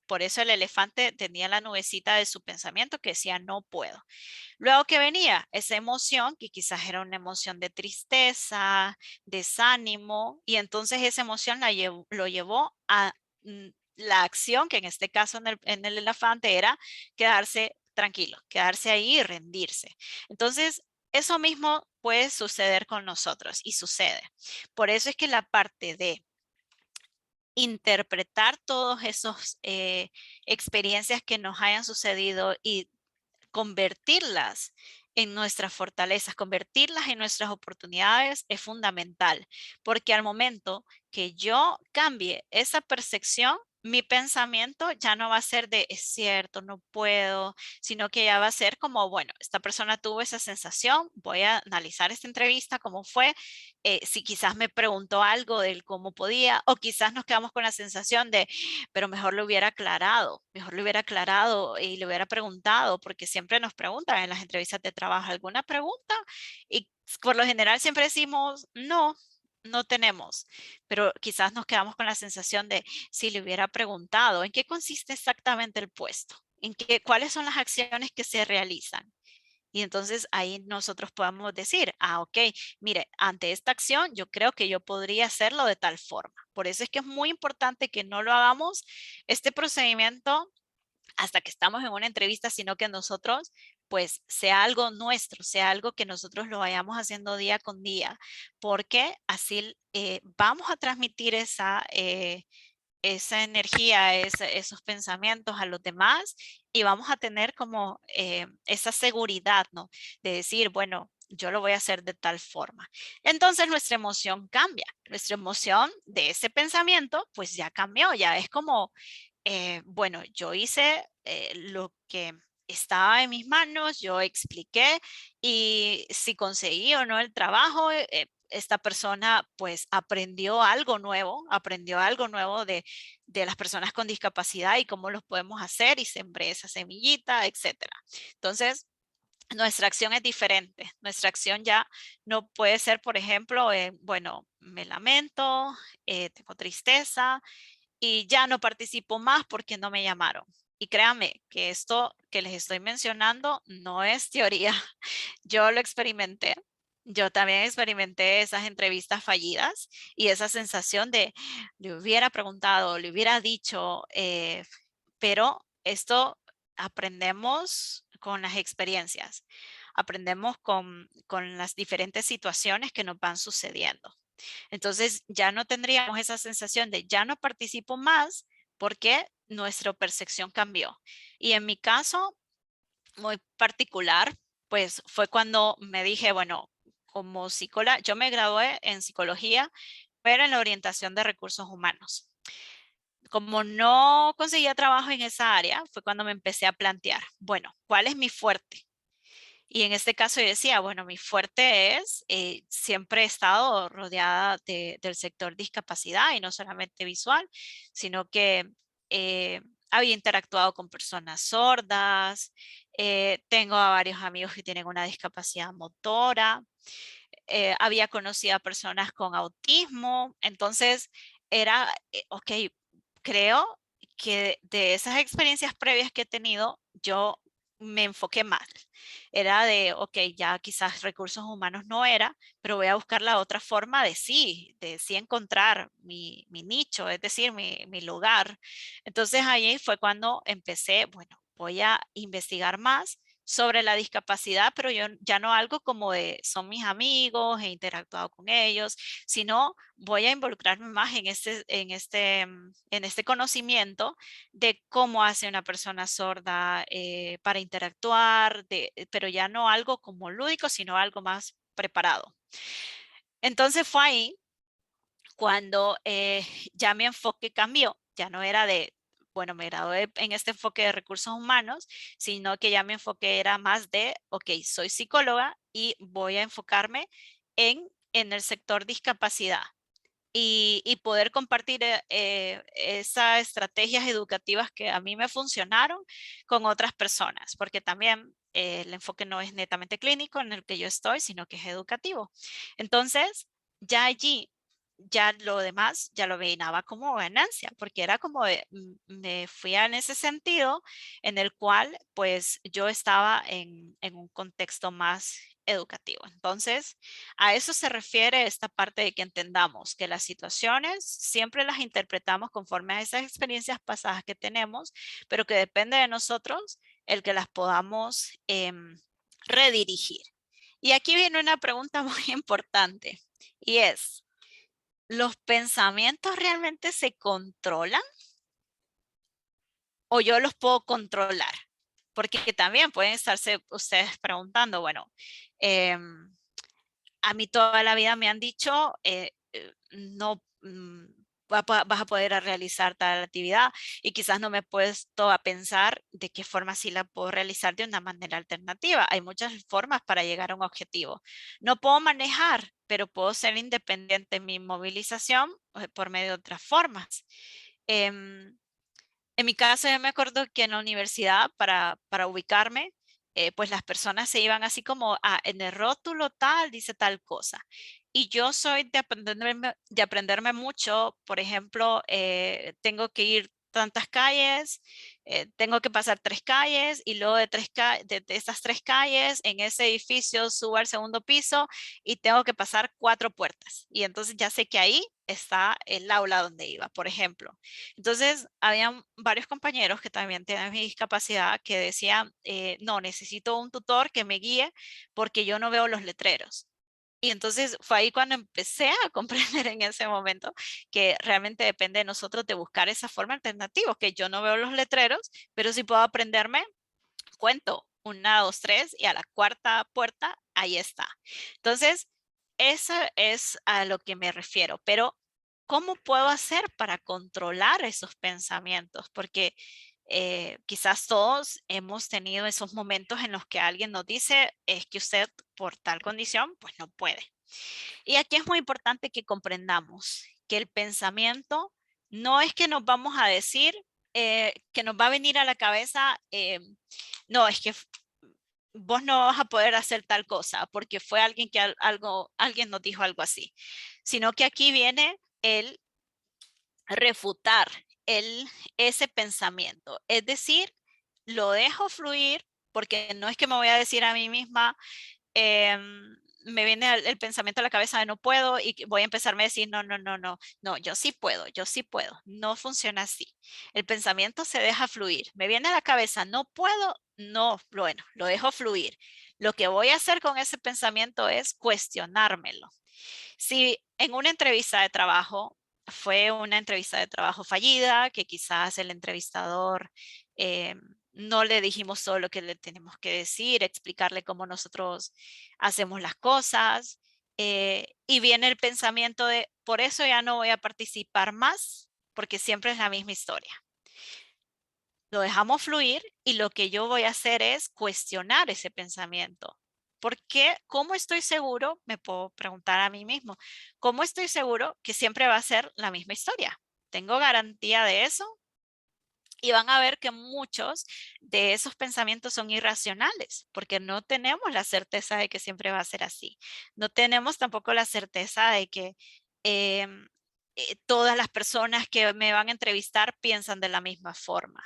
Por eso el elefante tenía la nubecita de su pensamiento que decía no puedo. Luego que venía esa emoción, que quizás era una emoción de tristeza, desánimo, y entonces esa emoción lo llevó a la acción, que en este caso en el elefante era quedarse tranquilo, quedarse ahí y rendirse. Entonces, eso mismo puede suceder con nosotros y sucede. Por eso es que la parte de interpretar todos esos experiencias que nos hayan sucedido y convertirlas en nuestras fortalezas, convertirlas en nuestras oportunidades es fundamental, porque al momento que yo cambie esa percepción, mi pensamiento ya no va a ser de es cierto, no puedo, sino que ya va a ser como, bueno, esta persona tuvo esa sensación, voy a analizar esta entrevista, cómo fue, si quizás me preguntó algo del cómo podía, o quizás nos quedamos con la sensación de, pero mejor lo hubiera aclarado y le hubiera preguntado, porque siempre nos preguntan en las entrevistas de trabajo alguna pregunta y por lo general siempre decimos no. No tenemos, pero quizás nos quedamos con la sensación de si le hubiera preguntado en qué consiste exactamente el puesto, cuáles son las acciones que se realizan. Y entonces ahí nosotros podemos decir, ok, mire, ante esta acción yo creo que yo podría hacerlo de tal forma. Por eso es que es muy importante que no lo hagamos este procedimiento hasta que estamos en una entrevista, sino que nosotros pues sea algo nuestro, sea algo que nosotros lo vayamos haciendo día con día, porque así vamos a transmitir esa energía, esos pensamientos a los demás y vamos a tener como esa seguridad, ¿no? De decir, bueno, yo lo voy a hacer de tal forma. Entonces nuestra emoción cambia. Nuestra emoción de ese pensamiento, pues ya cambió, ya es como, bueno, yo hice lo que estaba en mis manos, yo expliqué y si conseguí o no el trabajo, esta persona pues aprendió algo nuevo de las personas con discapacidad y cómo los podemos hacer y sembré esa semillita, etcétera. Entonces, nuestra acción es diferente. Nuestra acción ya no puede ser, por ejemplo, bueno, me lamento, tengo tristeza y ya no participo más porque no me llamaron. Y créanme que esto que les estoy mencionando no es teoría. Yo lo experimenté. Yo también experimenté esas entrevistas fallidas y esa sensación de le hubiera preguntado, le hubiera dicho, pero esto aprendemos con las experiencias, aprendemos con las diferentes situaciones que nos van sucediendo. Entonces ya no tendríamos esa sensación de ya no participo más porque nuestra percepción cambió. Y en mi caso, muy particular, pues fue cuando me dije, bueno, como psicóloga, yo me gradué en psicología, pero en la orientación de recursos humanos. Como no conseguía trabajo en esa área, fue cuando me empecé a plantear, bueno, ¿cuál es mi fuerte? Y en este caso yo decía, bueno, mi fuerte es, siempre he estado rodeada del sector discapacidad y no solamente visual, sino que había interactuado con personas sordas, tengo a varios amigos que tienen una discapacidad motora, había conocido a personas con autismo, entonces era, ok, creo que de esas experiencias previas que he tenido, yo me enfoqué más. Era de, ok, ya quizás recursos humanos no era, pero voy a buscar la otra forma de sí encontrar mi nicho, es decir, mi lugar. Entonces ahí fue cuando empecé, bueno, voy a investigar más sobre la discapacidad, pero yo ya no algo como de son mis amigos, he interactuado con ellos, sino voy a involucrarme más en este conocimiento de cómo hace una persona sorda para interactuar, pero ya no algo como lúdico, sino algo más preparado. Entonces fue ahí cuando ya mi enfoque cambió, ya no era de, bueno, me gradué en este enfoque de recursos humanos, sino que ya mi enfoque era más de, ok, soy psicóloga y voy a enfocarme en el sector discapacidad. Y poder compartir esas estrategias educativas que a mí me funcionaron con otras personas, porque también el enfoque no es netamente clínico en el que yo estoy, sino que es educativo. Entonces, ya allí, ya lo demás, ya lo veía como ganancia, porque era como me fui en ese sentido en el cual pues yo estaba en un contexto más educativo. Entonces, a eso se refiere esta parte de que entendamos que las situaciones siempre las interpretamos conforme a esas experiencias pasadas que tenemos, pero que depende de nosotros el que las podamos redirigir. Y aquí viene una pregunta muy importante y es, ¿los pensamientos realmente se controlan o yo los puedo controlar? Porque también pueden estarse ustedes preguntando, bueno, a mí toda la vida me han dicho, no vas a poder realizar tal actividad y quizás no me he puesto a pensar de qué forma sí la puedo realizar de una manera alternativa. Hay muchas formas para llegar a un objetivo. No puedo manejar, pero puedo ser independiente en mi movilización por medio de otras formas. En mi caso, yo me acuerdo que en la universidad, para ubicarme, pues las personas se iban así como, en el rótulo tal, dice tal cosa. Y yo soy de aprenderme mucho, por ejemplo, tengo que ir tantas calles, tengo que pasar 3 calles y luego de esas 3 calles en ese edificio subo al segundo piso y tengo que pasar 4 puertas. Y entonces ya sé que ahí está el aula donde iba, por ejemplo. Entonces, habían varios compañeros que también tienen mi discapacidad que decían, no, necesito un tutor que me guíe porque yo no veo los letreros. Y entonces fue ahí cuando empecé a comprender en ese momento que realmente depende de nosotros de buscar esa forma alternativa, que yo no veo los letreros, pero sí puedo aprenderme, cuento, 1, 2, 3 y a la 4ª puerta, ahí está. Entonces, eso es a lo que me refiero, pero ¿cómo puedo hacer para controlar esos pensamientos? Porque quizás todos hemos tenido esos momentos en los que alguien nos dice, es que usted por tal condición, pues no puede. Y aquí es muy importante que comprendamos que el pensamiento no es que nos vamos a decir, que nos va a venir a la cabeza, no, es que vos no vas a poder hacer tal cosa porque fue alguien que alguien nos dijo algo así, sino que aquí viene el refutar ese pensamiento. Es decir, lo dejo fluir porque no es que me voy a decir a mí misma, me viene el pensamiento a la cabeza de no puedo y voy a empezarme a decir, no, no, no, no, no, yo sí puedo, yo sí puedo. No funciona así. El pensamiento se deja fluir. Me viene a la cabeza, no puedo, no, bueno, lo dejo fluir. Lo que voy a hacer con ese pensamiento es cuestionármelo. Si en una entrevista de trabajo fue una entrevista de trabajo fallida, que quizás el entrevistador no le dijimos todo lo que le tenemos que decir, explicarle cómo nosotros hacemos las cosas, y viene el pensamiento de, por eso ya no voy a participar más, porque siempre es la misma historia. Lo dejamos fluir y lo que yo voy a hacer es cuestionar ese pensamiento. ¿Por qué? ¿Cómo estoy seguro? Me puedo preguntar a mí mismo. ¿Cómo estoy seguro que siempre va a ser la misma historia? ¿Tengo garantía de eso? Y van a ver que muchos de esos pensamientos son irracionales, porque no tenemos la certeza de que siempre va a ser así. No tenemos tampoco la certeza de que todas las personas que me van a entrevistar piensan de la misma forma.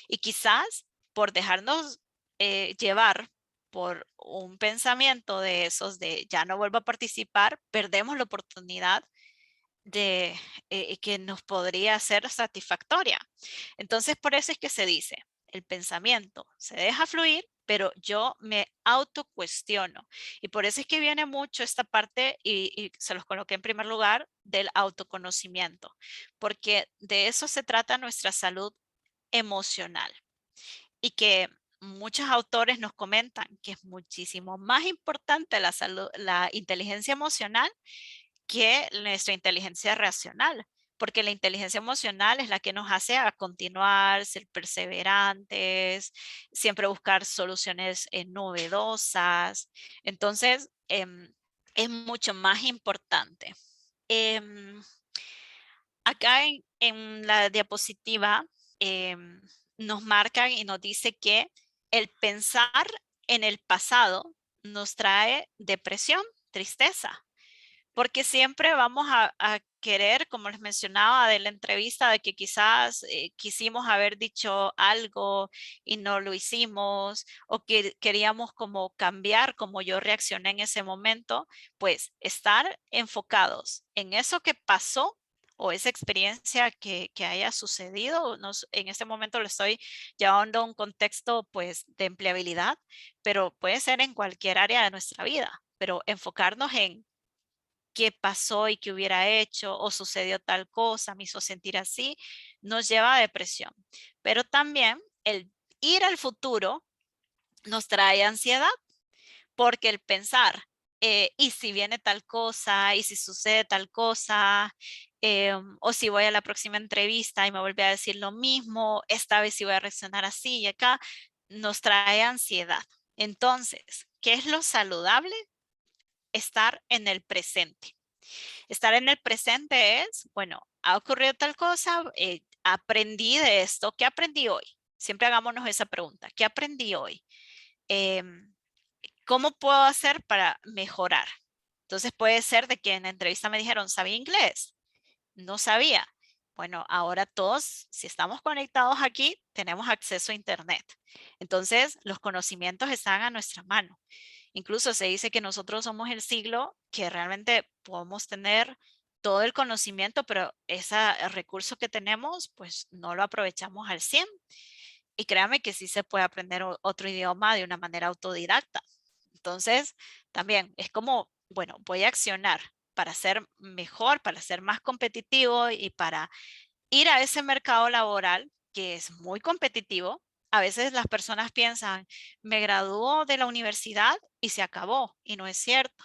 Y quizás por dejarnos llevar por un pensamiento de esos de ya no vuelvo a participar, perdemos la oportunidad de que nos podría ser satisfactoria. Entonces, por eso es que se dice, el pensamiento se deja fluir, pero yo me autocuestiono. Y por eso es que viene mucho esta parte, y se los coloqué en primer lugar, del autoconocimiento, porque de eso se trata nuestra salud emocional. Y que muchos autores nos comentan que es muchísimo más importante la salud, la inteligencia emocional que nuestra inteligencia racional, porque la inteligencia emocional es la que nos hace a continuar, ser perseverantes, siempre buscar soluciones novedosas. Entonces, es mucho más importante. Acá en la diapositiva nos marcan y nos dice que el pensar en el pasado nos trae depresión, tristeza, porque siempre vamos a querer, como les mencionaba de la entrevista, de que quizás quisimos haber dicho algo y no lo hicimos, o que queríamos como cambiar como yo reaccioné en ese momento, pues estar enfocados en eso que pasó o esa experiencia que haya sucedido. En este momento lo estoy llevando a un contexto pues de empleabilidad, pero puede ser en cualquier área de nuestra vida, pero enfocarnos en qué pasó y qué hubiera hecho o sucedió tal cosa, me hizo sentir así, nos lleva a depresión. Pero también el ir al futuro nos trae ansiedad, porque el pensar, y si viene tal cosa, y si sucede tal cosa, o si voy a la próxima entrevista y me vuelve a decir lo mismo, esta vez sí voy a reaccionar así y acá, nos trae ansiedad. Entonces, ¿qué es lo saludable? Estar en el presente. Estar en el presente es, bueno, ha ocurrido tal cosa, aprendí de esto, ¿qué aprendí hoy? Siempre hagámonos esa pregunta, ¿qué aprendí hoy? ¿Cómo puedo hacer para mejorar? Entonces puede ser de que en la entrevista me dijeron, ¿sabía inglés? No sabía. Bueno, ahora todos, si estamos conectados aquí, tenemos acceso a Internet. Entonces, los conocimientos están a nuestra mano. Incluso se dice que nosotros somos el siglo que realmente podemos tener todo el conocimiento, pero ese recurso que tenemos, pues no lo aprovechamos al 100. Y créame que sí se puede aprender otro idioma de una manera autodidacta. Entonces, también es como, bueno, voy a accionar para ser mejor, para ser más competitivo y para ir a ese mercado laboral que es muy competitivo. A veces las personas piensan, me graduó de la universidad y se acabó, y no es cierto.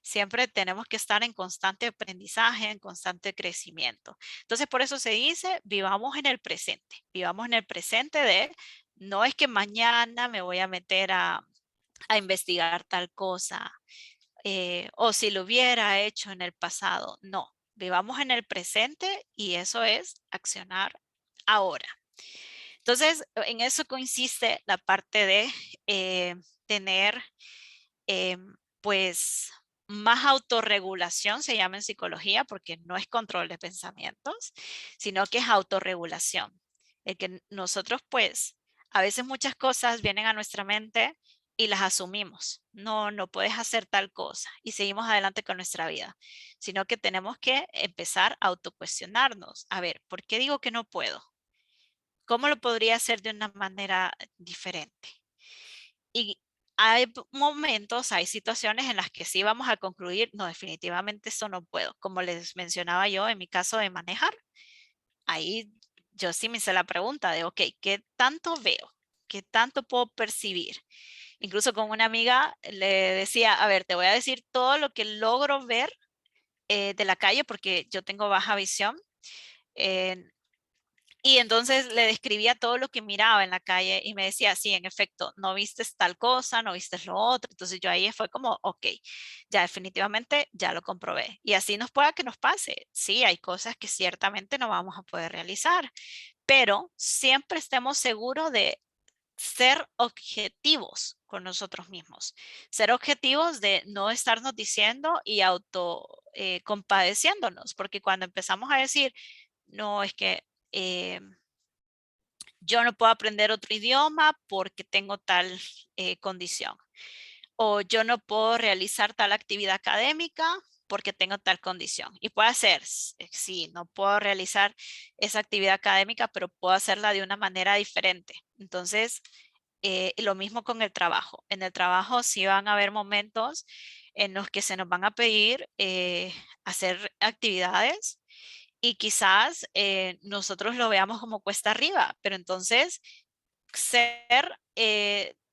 Siempre tenemos que estar en constante aprendizaje, en constante crecimiento. Entonces, por eso se dice, vivamos en el presente. Vivamos en el presente de, no es que mañana me voy a meter a investigar tal cosa, o si lo hubiera hecho en el pasado. No, vivamos en el presente y eso es accionar ahora. Entonces, en eso consiste la parte de tener, pues, más autorregulación, se llama en psicología, porque no es control de pensamientos, sino que es autorregulación. El que nosotros, pues, a veces muchas cosas vienen a nuestra mente y las asumimos. No, no puedes hacer tal cosa y seguimos adelante con nuestra vida, sino que tenemos que empezar a autocuestionarnos. A ver, ¿por qué digo que no puedo? ¿Cómo lo podría hacer de una manera diferente? Y hay momentos, hay situaciones en las que sí vamos a concluir, no, definitivamente eso no puedo. Como les mencionaba yo en mi caso de manejar, ahí yo sí me hice la pregunta de, ok, ¿qué tanto veo? ¿Qué tanto puedo percibir? Incluso con una amiga le decía, a ver, te voy a decir todo lo que logro ver de la calle porque yo tengo baja visión. eh, y entonces le describía todo lo que miraba en la calle y me decía, sí, en efecto, no viste tal cosa, no viste lo otro. Entonces yo ahí fue como, ok, ya definitivamente ya lo comprobé. Y así nos pueda que nos pase. Sí, hay cosas que ciertamente no vamos a poder realizar, pero siempre estemos seguros de ser objetivos con nosotros mismos. Ser objetivos de no estarnos diciendo y auto compadeciéndonos, porque cuando empezamos a decir, no, es que eh, yo no puedo aprender otro idioma porque tengo tal condición. O yo no puedo realizar tal actividad académica porque tengo tal condición. Y puede ser, sí, no puedo realizar esa actividad académica, pero puedo hacerla de una manera diferente. Entonces, lo mismo con el trabajo. En el trabajo sí van a haber momentos en los que se nos van a pedir hacer actividades y quizás nosotros lo veamos como cuesta arriba, pero entonces ser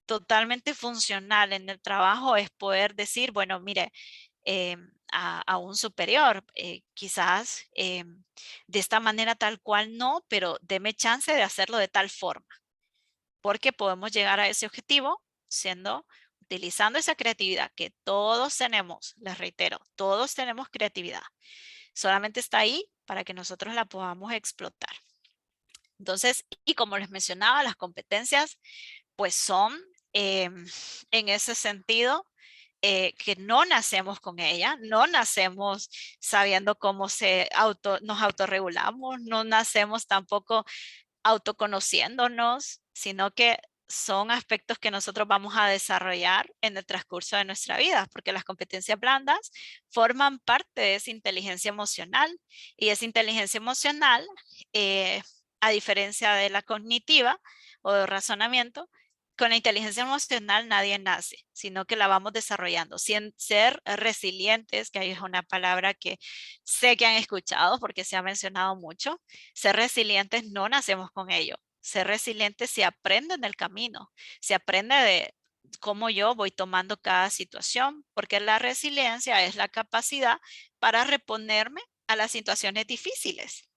totalmente funcional en el trabajo es poder decir, bueno, mire, a un superior. Quizás de esta manera tal cual no, pero deme chance de hacerlo de tal forma, porque podemos llegar a ese objetivo utilizando esa creatividad que todos tenemos. Les reitero, todos tenemos creatividad. Solamente está ahí para que nosotros la podamos explotar. Entonces, y como les mencionaba, las competencias pues son en ese sentido que no nacemos con ella, no nacemos sabiendo cómo nos autorregulamos, no nacemos tampoco autoconociéndonos, sino que son aspectos que nosotros vamos a desarrollar en el transcurso de nuestra vida, porque las competencias blandas forman parte de esa inteligencia emocional, y esa inteligencia emocional, a diferencia de la cognitiva o de razonamiento, con la inteligencia emocional nadie nace, sino que la vamos desarrollando. Sin ser resilientes, que ahí es una palabra que sé que han escuchado porque se ha mencionado mucho. Ser resilientes no nacemos con ello. Ser resilientes se aprende en el camino, se aprende de cómo yo voy tomando cada situación, porque la resiliencia es la capacidad para reponerme a las situaciones difíciles.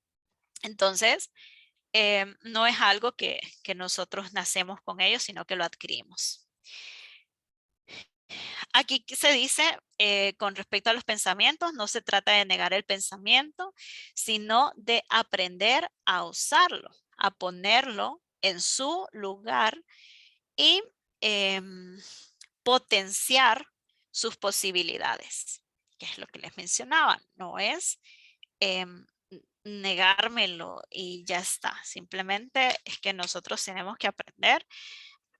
Entonces, no es algo que nosotros nacemos con ello, sino que lo adquirimos. Aquí se dice, con respecto a los pensamientos, no se trata de negar el pensamiento, sino de aprender a usarlo, a ponerlo en su lugar y potenciar sus posibilidades, que es lo que les mencionaba. No es negármelo y ya está. Simplemente es que nosotros tenemos que aprender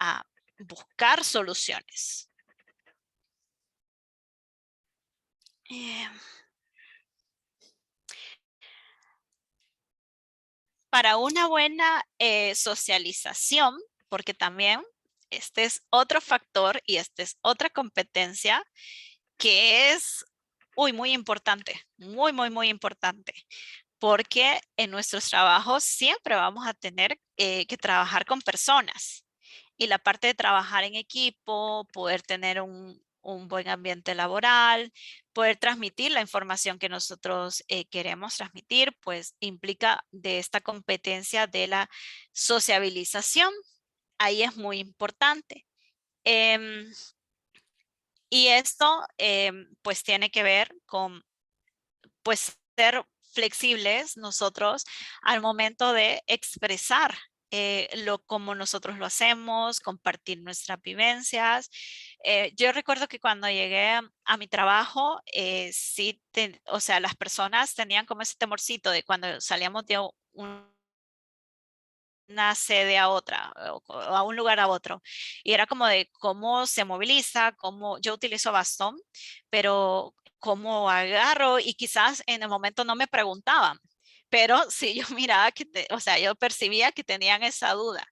a buscar soluciones. Para una buena socialización, porque también este es otro factor y esta es otra competencia que es muy importante, muy importante, porque en nuestros trabajos siempre vamos a tener que trabajar con personas, y la parte de trabajar en equipo, poder tener un buen ambiente laboral, poder transmitir la información que nosotros queremos transmitir, pues implica de esta competencia de la sociabilización. Ahí es muy importante. Y esto pues tiene que ver con pues ser flexibles nosotros al momento de expresar como nosotros lo hacemos, compartir nuestras vivencias. Yo recuerdo que cuando llegué a mi trabajo, o sea, las personas tenían como ese temorcito de cuando salíamos de una sede a otra o a un lugar a otro, y era como de cómo se moviliza, cómo yo utilizo bastón, pero cómo agarro, y quizás en el momento no me preguntaban, pero sí yo miraba o sea, yo percibía que tenían esa duda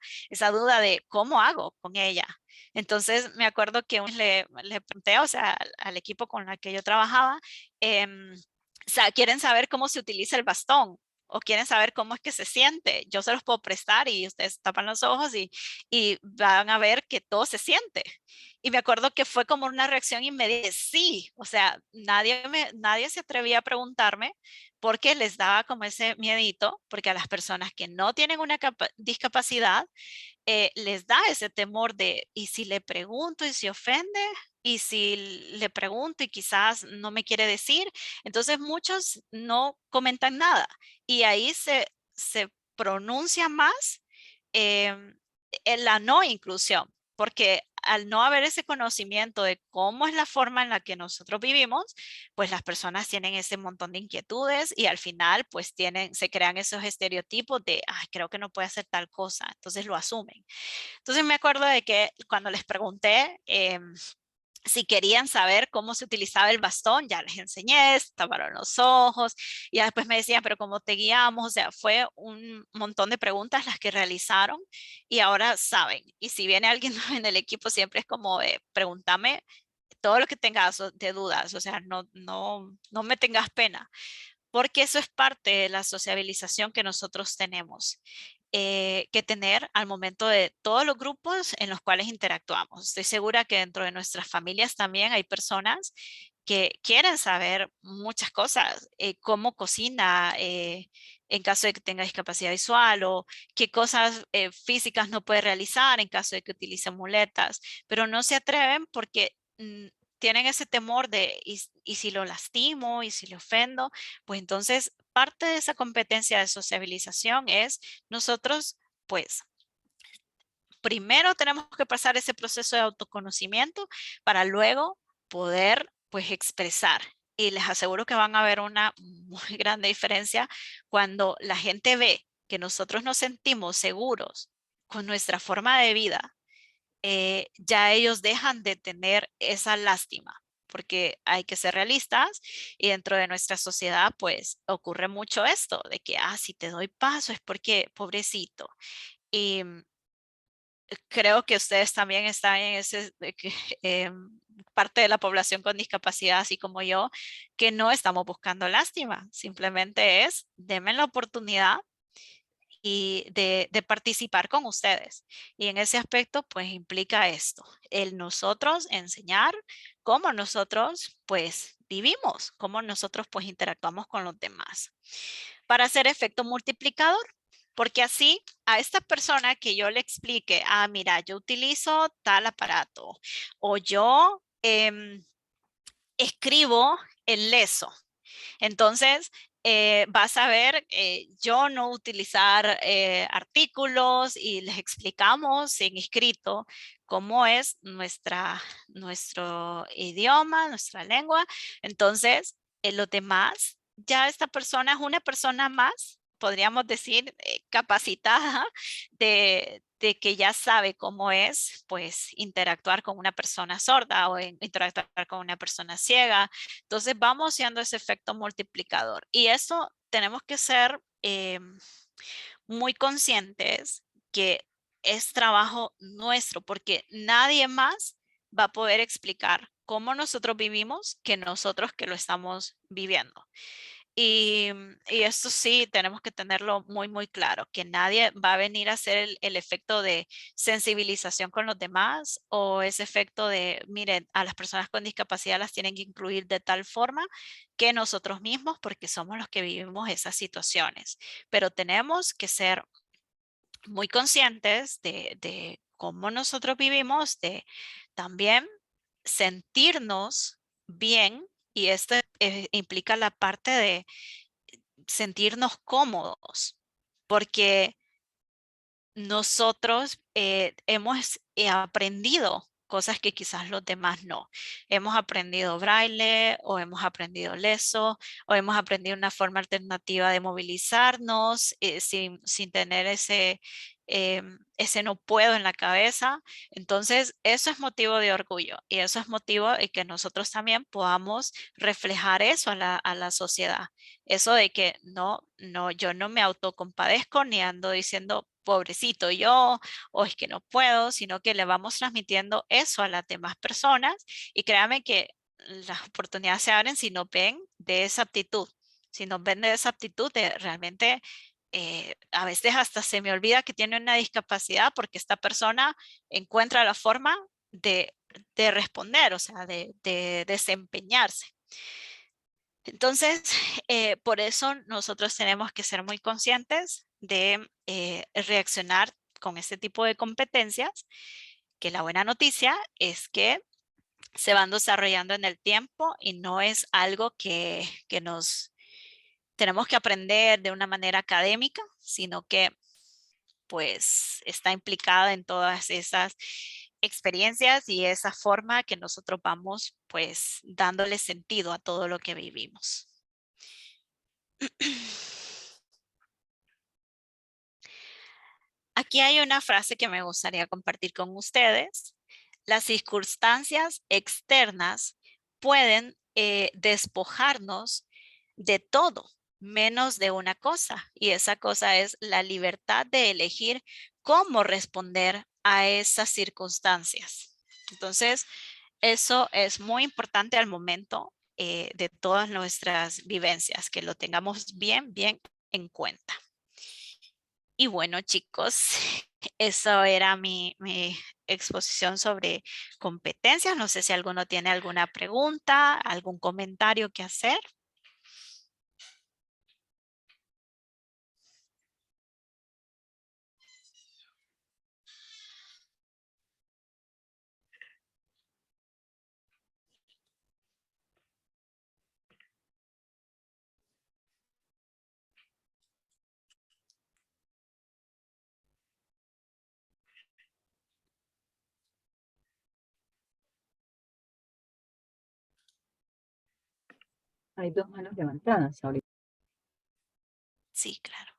de cómo hago con ella. Entonces me acuerdo que le pregunté, o sea, al equipo con el que yo trabajaba, o sea, quieren saber cómo se utiliza el bastón o quieren saber cómo es que se siente. Yo se los puedo prestar y ustedes tapan los ojos y van a ver que todo se siente. Y me acuerdo que fue como una reacción inmediata. Sí, o sea, nadie se atrevía a preguntarme porque les daba como ese miedito, porque a las personas que no tienen una discapacidad, les da ese temor de, ¿y si le pregunto y se ofende? ¿Y si le pregunto y quizás no me quiere decir? Entonces muchos no comentan nada, y ahí se pronuncia más en la no inclusión, porque al no haber ese conocimiento de cómo es la forma en la que nosotros vivimos, pues las personas tienen ese montón de inquietudes y al final pues se crean esos estereotipos de, ay, creo que no puede hacer tal cosa, entonces lo asumen. Entonces me acuerdo de que cuando les pregunté si querían saber cómo se utilizaba el bastón, ya les enseñé, taparon los ojos y después me decían, pero ¿cómo te guiamos? O sea, fue un montón de preguntas las que realizaron y ahora saben. Y si viene alguien en el equipo, siempre es como, pregúntame todo lo que tengas de dudas, o sea, no me tengas pena, porque eso es parte de la sociabilización que nosotros tenemos que tener al momento de todos los grupos en los cuales interactuamos. Estoy segura que dentro de nuestras familias también hay personas que quieren saber muchas cosas, cómo cocina en caso de que tenga discapacidad visual o qué cosas físicas no puede realizar en caso de que utilice muletas, pero no se atreven porque tienen ese temor de, ¿y si lo lastimo? ¿Y si le ofendo? Pues entonces parte de esa competencia de sociabilización es nosotros, pues, primero tenemos que pasar ese proceso de autoconocimiento para luego poder, pues, expresar. Y les aseguro que van a ver una muy grande diferencia cuando la gente ve que nosotros nos sentimos seguros con nuestra forma de vida. Ya ellos dejan de tener esa lástima, porque hay que ser realistas y dentro de nuestra sociedad pues ocurre mucho esto de que, si te doy paso es porque pobrecito. Y creo que ustedes también están en ese, parte de la población con discapacidad, así como yo, que no estamos buscando lástima, simplemente es, denme la oportunidad y de participar con ustedes. Y en ese aspecto, pues implica esto, el nosotros enseñar cómo nosotros, pues vivimos, cómo nosotros, pues interactuamos con los demás. Para hacer efecto multiplicador, porque así a esta persona que yo le explique, mira, yo utilizo tal aparato o yo escribo el leso. Entonces, vas a ver, yo no utilizar artículos y les explicamos en escrito cómo es nuestro idioma, nuestra lengua. Entonces, los demás, ya esta persona es una persona más, podríamos decir, capacitada de que ya sabe cómo es, pues, interactuar con una persona sorda o interactuar con una persona ciega. Entonces vamos haciendo ese efecto multiplicador y eso tenemos que ser muy conscientes que es trabajo nuestro porque nadie más va a poder explicar cómo nosotros vivimos que nosotros que lo estamos viviendo. Y esto sí, tenemos que tenerlo muy, muy claro, que nadie va a venir a hacer el efecto de sensibilización con los demás o ese efecto de, miren, a las personas con discapacidad las tienen que incluir de tal forma que nosotros mismos, porque somos los que vivimos esas situaciones. Pero tenemos que ser muy conscientes de cómo nosotros vivimos, de también sentirnos bien y esto implica la parte de sentirnos cómodos, porque nosotros hemos aprendido cosas que quizás los demás no. Hemos aprendido braille o hemos aprendido leso o hemos aprendido una forma alternativa de movilizarnos sin tener ese no puedo en la cabeza. Entonces, eso es motivo de orgullo y eso es motivo de que nosotros también podamos reflejar eso a la sociedad. Eso de que yo no me autocompadezco ni ando diciendo pobrecito yo o es que no puedo, sino que le vamos transmitiendo eso a las demás personas y créanme que las oportunidades se abren si nos ven de esa aptitud, si nos ven de esa aptitud de realmente a veces hasta se me olvida que tiene una discapacidad porque esta persona encuentra la forma de responder, o sea, de desempeñarse. Entonces, por eso nosotros tenemos que ser muy conscientes de reaccionar con este tipo de competencias, que la buena noticia es que se van desarrollando en el tiempo y no es algo que nos tenemos que aprender de una manera académica, sino que pues está implicada en todas esas experiencias y esa forma que nosotros vamos pues dándole sentido a todo lo que vivimos. Aquí hay una frase que me gustaría compartir con ustedes. Las circunstancias externas pueden despojarnos de todo, menos de una cosa, y esa cosa es la libertad de elegir cómo responder a esas circunstancias. Entonces, eso es muy importante al momento de todas nuestras vivencias, que lo tengamos bien, bien en cuenta. Y bueno, chicos, eso era mi exposición sobre competencias. No sé si alguno tiene alguna pregunta, algún comentario que hacer. Hay dos manos levantadas ahorita. Sí, claro.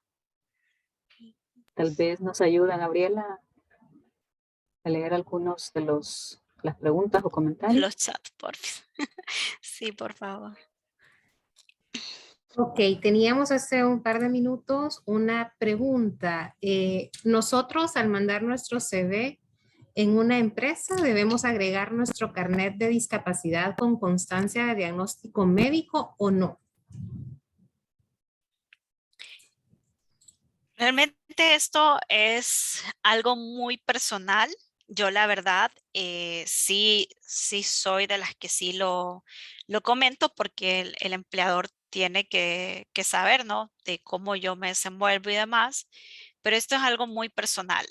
Tal vez nos ayuda, Gabriela, a leer algunos de las preguntas o comentarios. Los chats, por favor. Sí, por favor. Ok, teníamos hace un par de minutos una pregunta. Nosotros al mandar nuestro CV en una empresa debemos agregar nuestro carnet de discapacidad con constancia de diagnóstico médico o no. Realmente esto es algo muy personal. Yo la verdad sí soy de las que sí lo comento porque el empleador tiene que saber, ¿no? De cómo yo me desenvuelvo y demás. Pero esto es algo muy personal.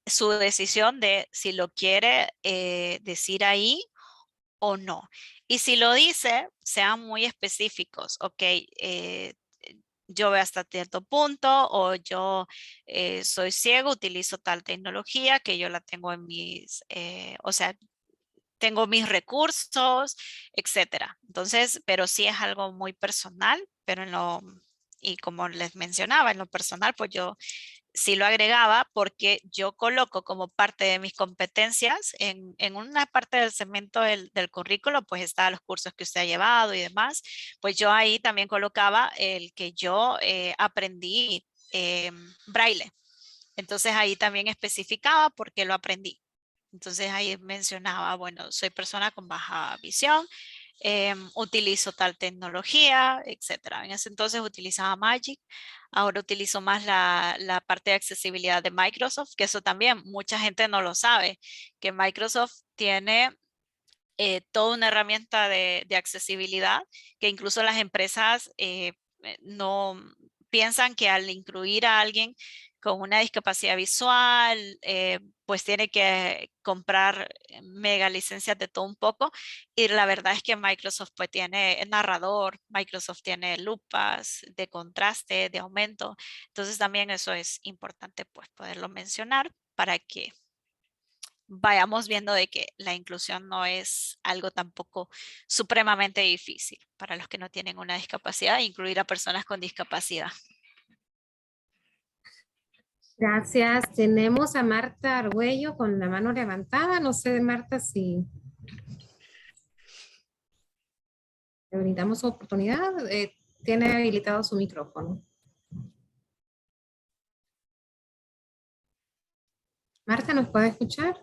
Su decisión de si lo quiere decir ahí o no. Y si lo dice, sean muy específicos, ok, yo veo hasta cierto punto o yo soy ciego, utilizo tal tecnología que yo la tengo en mis, o sea, tengo mis recursos, etcétera. Entonces, pero sí es algo muy personal, pero y como les mencionaba, en lo personal, pues yo sí lo agregaba porque yo coloco como parte de mis competencias en una parte del segmento del currículo, pues está los cursos que usted ha llevado y demás, pues yo ahí también colocaba el que yo aprendí braille. Entonces ahí también especificaba por qué lo aprendí. Entonces ahí mencionaba, bueno, soy persona con baja visión, utilizo tal tecnología, etcétera. En ese entonces utilizaba Magic, ahora utilizo más la parte de accesibilidad de Microsoft, que eso también mucha gente no lo sabe, que Microsoft tiene toda una herramienta de accesibilidad que incluso las empresas no piensan que al incluir a alguien con una discapacidad visual, pues tiene que comprar mega licencias de todo un poco. Y la verdad es que Microsoft pues tiene narrador, Microsoft tiene lupas de contraste, de aumento. Entonces también eso es importante pues poderlo mencionar para que vayamos viendo de que la inclusión no es algo tampoco supremamente difícil para los que no tienen una discapacidad, incluir a personas con discapacidad. Gracias. Tenemos a Marta Argüello con la mano levantada. No sé, Marta, si le brindamos oportunidad. Tiene habilitado su micrófono. Marta, ¿nos puede escuchar?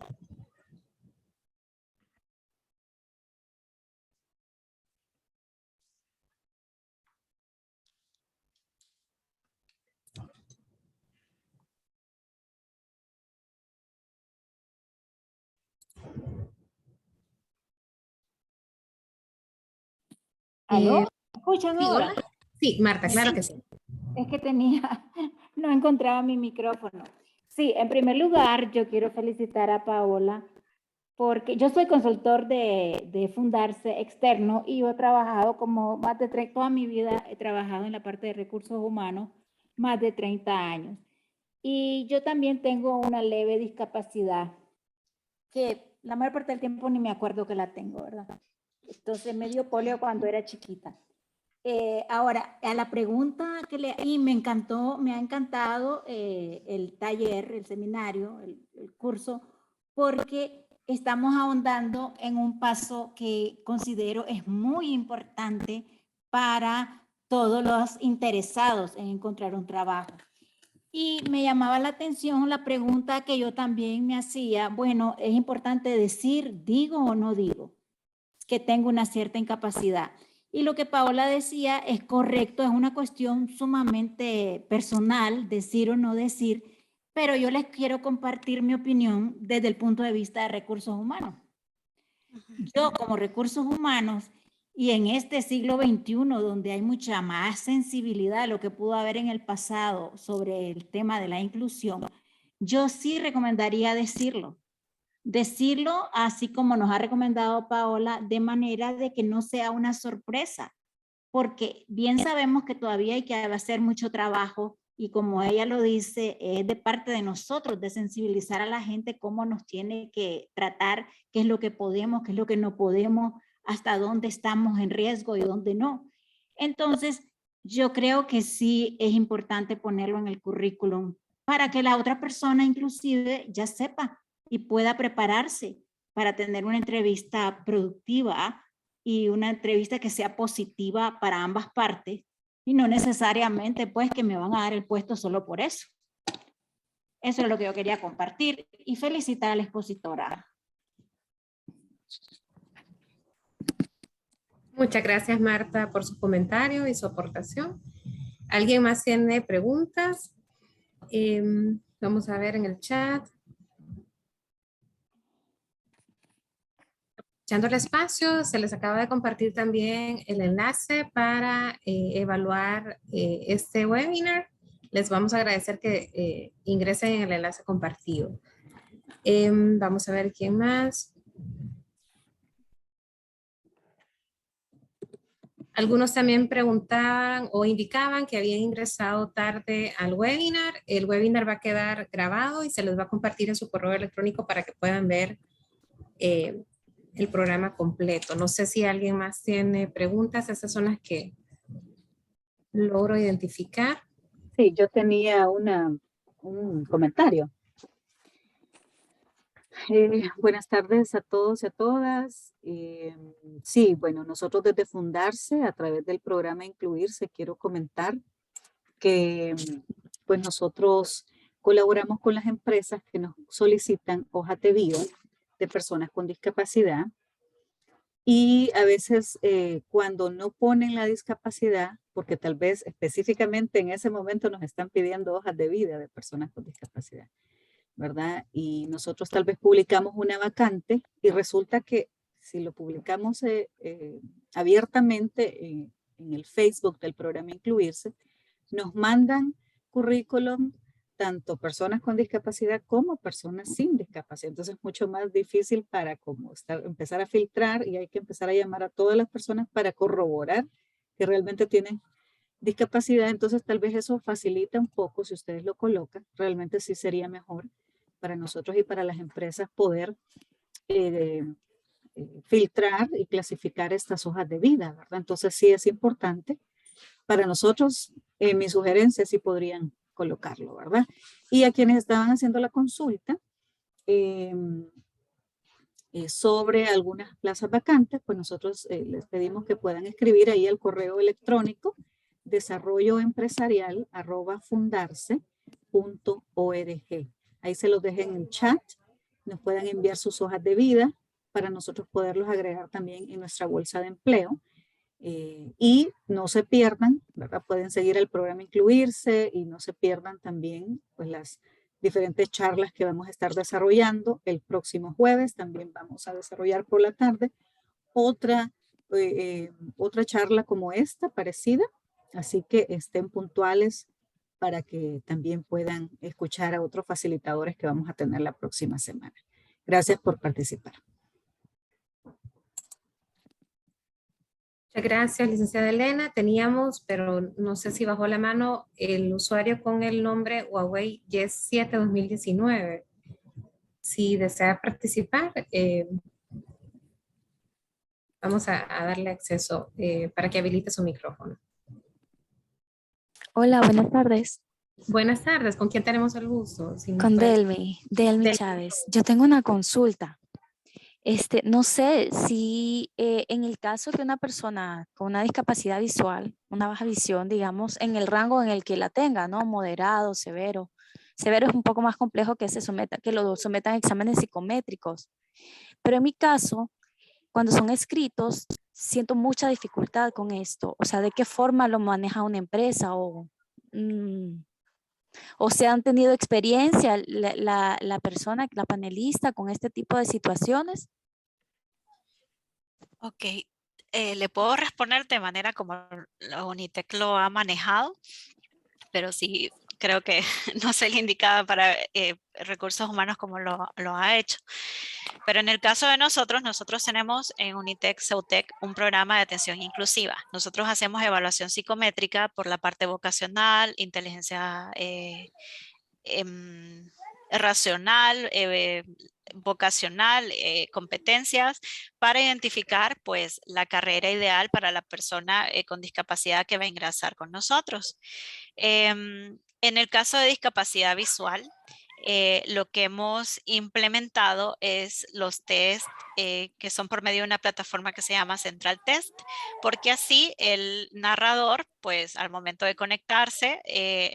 ¿Aló? ¿Me escuchan Sí, ahora? hola. Sí, Marta, claro que sí. Es que no encontraba mi micrófono. Sí, en primer lugar, yo quiero felicitar a Paola porque yo soy consultor de Fundarse externo y yo he trabajado como toda mi vida he trabajado en la parte de recursos humanos, más de 30 años. Y yo también tengo una leve discapacidad que la mayor parte del tiempo ni me acuerdo que la tengo, ¿verdad? Entonces me dio polio cuando era chiquita. Ahora, a la pregunta y me ha encantado el taller, el seminario, el curso, porque estamos ahondando en un paso que considero es muy importante para todos los interesados en encontrar un trabajo. Y me llamaba la atención la pregunta que yo también me hacía, bueno, es importante decir, digo o no digo, que tengo una cierta incapacidad. Y lo que Paola decía es correcto, es una cuestión sumamente personal, decir o no decir, pero yo les quiero compartir mi opinión desde el punto de vista de recursos humanos. Yo como recursos humanos y en este siglo XXI donde hay mucha más sensibilidad de lo que pudo haber en el pasado sobre el tema de la inclusión, yo sí recomendaría decirlo así como nos ha recomendado Paola, de manera de que no sea una sorpresa, porque bien sabemos que todavía hay que hacer mucho trabajo y como ella lo dice, es de parte de nosotros de sensibilizar a la gente cómo nos tiene que tratar, qué es lo que podemos, qué es lo que no podemos, hasta dónde estamos en riesgo y dónde no. Entonces, yo creo que sí es importante ponerlo en el currículum para que la otra persona inclusive ya sepa y pueda prepararse para tener una entrevista productiva y una entrevista que sea positiva para ambas partes y no necesariamente pues que me van a dar el puesto solo por eso. Eso es lo que yo quería compartir y felicitar a la expositora. Muchas gracias, Marta, por su comentario y su aportación. ¿Alguien más tiene preguntas? Vamos a ver en el chat. Echando el espacio, se les acaba de compartir también el enlace para evaluar este webinar. Les vamos a agradecer que ingresen en el enlace compartido. Vamos a ver quién más. Algunos también preguntaban o indicaban que habían ingresado tarde al webinar. El webinar va a quedar grabado y se les va a compartir en su correo electrónico para que puedan ver el programa completo. No sé si alguien más tiene preguntas. Esas son las que logro identificar. Sí, yo tenía un comentario. Buenas tardes a todos y a todas. Sí, bueno, nosotros desde Fundarse, a través del programa Incluirse, quiero comentar que pues nosotros colaboramos con las empresas que nos solicitan hojas de vida de personas con discapacidad y a veces cuando no ponen la discapacidad, porque tal vez específicamente en ese momento nos están pidiendo hojas de vida de personas con discapacidad, ¿verdad? Y nosotros tal vez publicamos una vacante y resulta que si lo publicamos abiertamente en el Facebook del programa Incluirse, nos mandan currículum tanto personas con discapacidad como personas sin discapacidad. Entonces es mucho más difícil para empezar a filtrar y hay que empezar a llamar a todas las personas para corroborar que realmente tienen discapacidad. Entonces tal vez eso facilita un poco si ustedes lo colocan. Realmente sí sería mejor para nosotros y para las empresas poder filtrar y clasificar estas hojas de vida, ¿verdad? Entonces sí es importante. Para nosotros, mi sugerencia sí podrían colocarlo, ¿verdad? Y a quienes estaban haciendo la consulta sobre algunas plazas vacantes, pues nosotros les pedimos que puedan escribir ahí al correo electrónico desarrolloempresarial@fundarse.org. Ahí se los dejen en el chat, nos puedan enviar sus hojas de vida para nosotros poderlos agregar también en nuestra bolsa de empleo. Y no se pierdan, ¿verdad? Pueden seguir el programa Incluirse y no se pierdan también pues, las diferentes charlas que vamos a estar desarrollando. El próximo jueves también vamos a desarrollar por la tarde otra charla como esta, parecida. Así que estén puntuales para que también puedan escuchar a otros facilitadores que vamos a tener la próxima semana. Gracias por participar. Muchas gracias, licenciada Elena. Teníamos, pero no sé si bajó la mano, el usuario con el nombre Huawei Y7 2019. Si desea participar, vamos a darle acceso para que habilite su micrófono. Hola, buenas tardes. Buenas tardes, ¿con quién tenemos el gusto? Si Con puede... Delmi Chávez. Yo tengo una consulta. No sé si en el caso de una persona con una discapacidad visual, una baja visión, digamos, en el rango en el que la tenga, ¿no? Moderado, severo. Severo es un poco más complejo que lo sometan a exámenes psicométricos. Pero en mi caso, cuando son escritos, siento mucha dificultad con esto. O sea, ¿de qué forma lo maneja una empresa? ¿O se han tenido experiencia la persona, la panelista con este tipo de situaciones? Ok, le puedo responder de manera como la UNITEC lo ha manejado, pero sí creo que no soy la indicada para recursos humanos como lo ha hecho. Pero en el caso de nosotros tenemos en UNITEC, CEUTEC, un programa de atención inclusiva. Nosotros hacemos evaluación psicométrica por la parte vocacional, inteligencia racional, vocacional, competencias, para identificar pues la carrera ideal para la persona con discapacidad que va a ingresar con nosotros. En el caso de discapacidad visual, lo que hemos implementado es los test que son por medio de una plataforma que se llama Central Test, porque así el narrador, pues al momento de conectarse,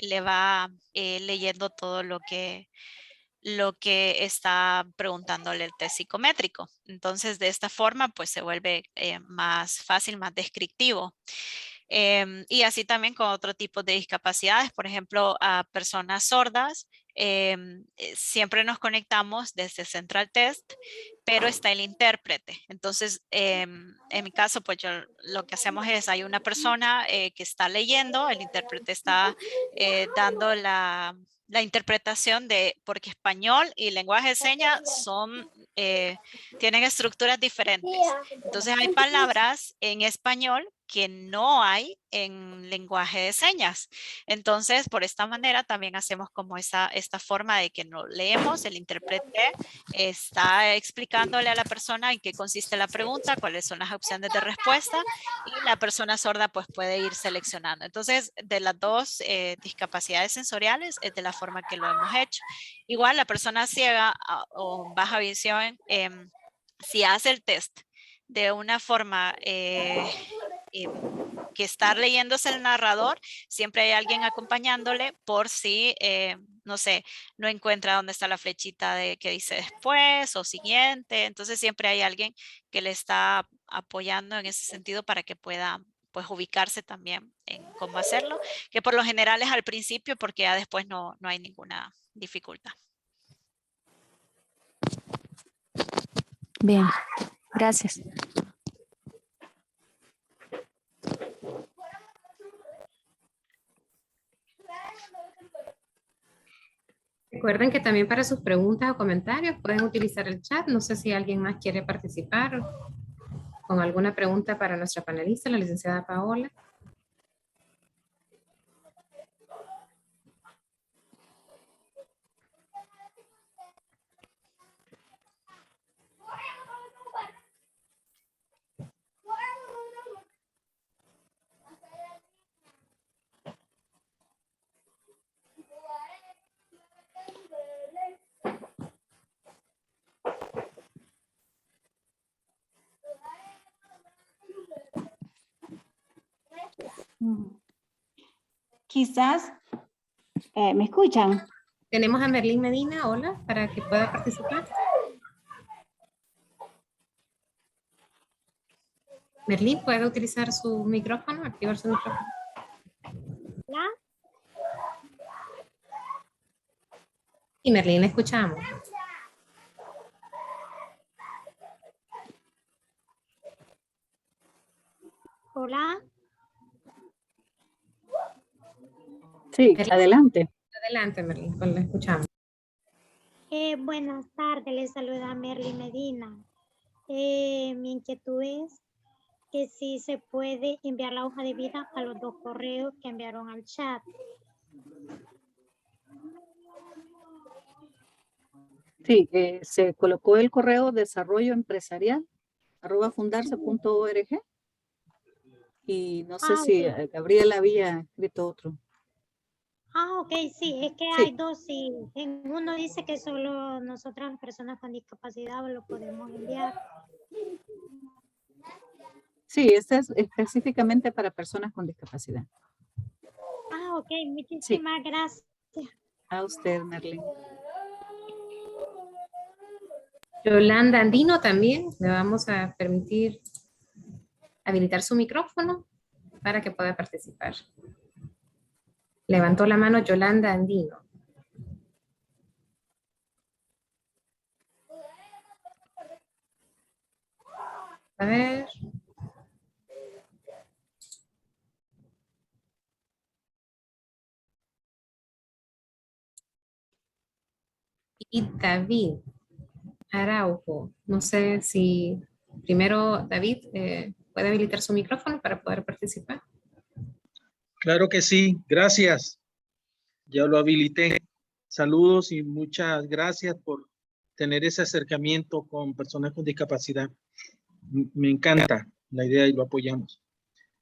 le va leyendo todo lo que está preguntándole el test psicométrico. Entonces, de esta forma, pues se vuelve más fácil, más descriptivo. Y así también con otro tipo de discapacidades, por ejemplo, a personas sordas, siempre nos conectamos desde Central Test, pero está el intérprete. Entonces, en mi caso, pues lo que hacemos es, hay una persona que está leyendo, el intérprete está dando la interpretación porque español y lenguaje de señas tienen estructuras diferentes. Entonces hay palabras en español que no hay en lenguaje de señas. Entonces, por esta manera también hacemos como esta forma de que no leemos, el intérprete está explicándole a la persona en qué consiste la pregunta, cuáles son las opciones de respuesta, y la persona sorda pues puede ir seleccionando. Entonces, de las dos discapacidades sensoriales es de la forma que lo hemos hecho. Igual la persona ciega o baja visión, si hace el test de una forma que está leyéndose el narrador, siempre hay alguien acompañándole por si, no sé, no encuentra dónde está la flechita que dice después o siguiente. Entonces siempre hay alguien que le está apoyando en ese sentido para que pueda pues ubicarse también en cómo hacerlo, que por lo general es al principio porque ya después no hay ninguna dificultad. Bien, gracias. Recuerden que también para sus preguntas o comentarios pueden utilizar el chat. No sé si alguien más quiere participar con alguna pregunta para nuestra panelista, la licenciada Paola. Quizás, ¿me escuchan? Tenemos a Merlín Medina, hola, para que pueda participar. Merlín, ¿puede utilizar su micrófono, activar su micrófono? Hola. Y Merlín, le escuchamos. Hola. Sí, Merlín. adelante. Adelante, Merlín, pues la escuchamos. Buenas tardes, les saluda Merlín Medina. Mi inquietud es que si se puede enviar la hoja de vida a los dos correos que enviaron al chat. Sí, se colocó el correo desarrolloempresarial@fundarse.org y no sé si Gabriela había escrito otro. Ok, sí, es que Sí. hay dos, sí. En uno dice que solo nosotras las personas con discapacidad lo podemos enviar. Sí, este es específicamente para personas con discapacidad. Ok, muchísimas gracias. A usted, Merlín. Yolanda Andino también, le vamos a permitir habilitar su micrófono para que pueda participar. Levantó la mano Yolanda Andino. A ver. Y David Araujo. No sé si primero David puede habilitar su micrófono para poder participar. Claro que sí, gracias. Ya lo habilité. Saludos y muchas gracias por tener ese acercamiento con personas con discapacidad. Me encanta la idea y lo apoyamos.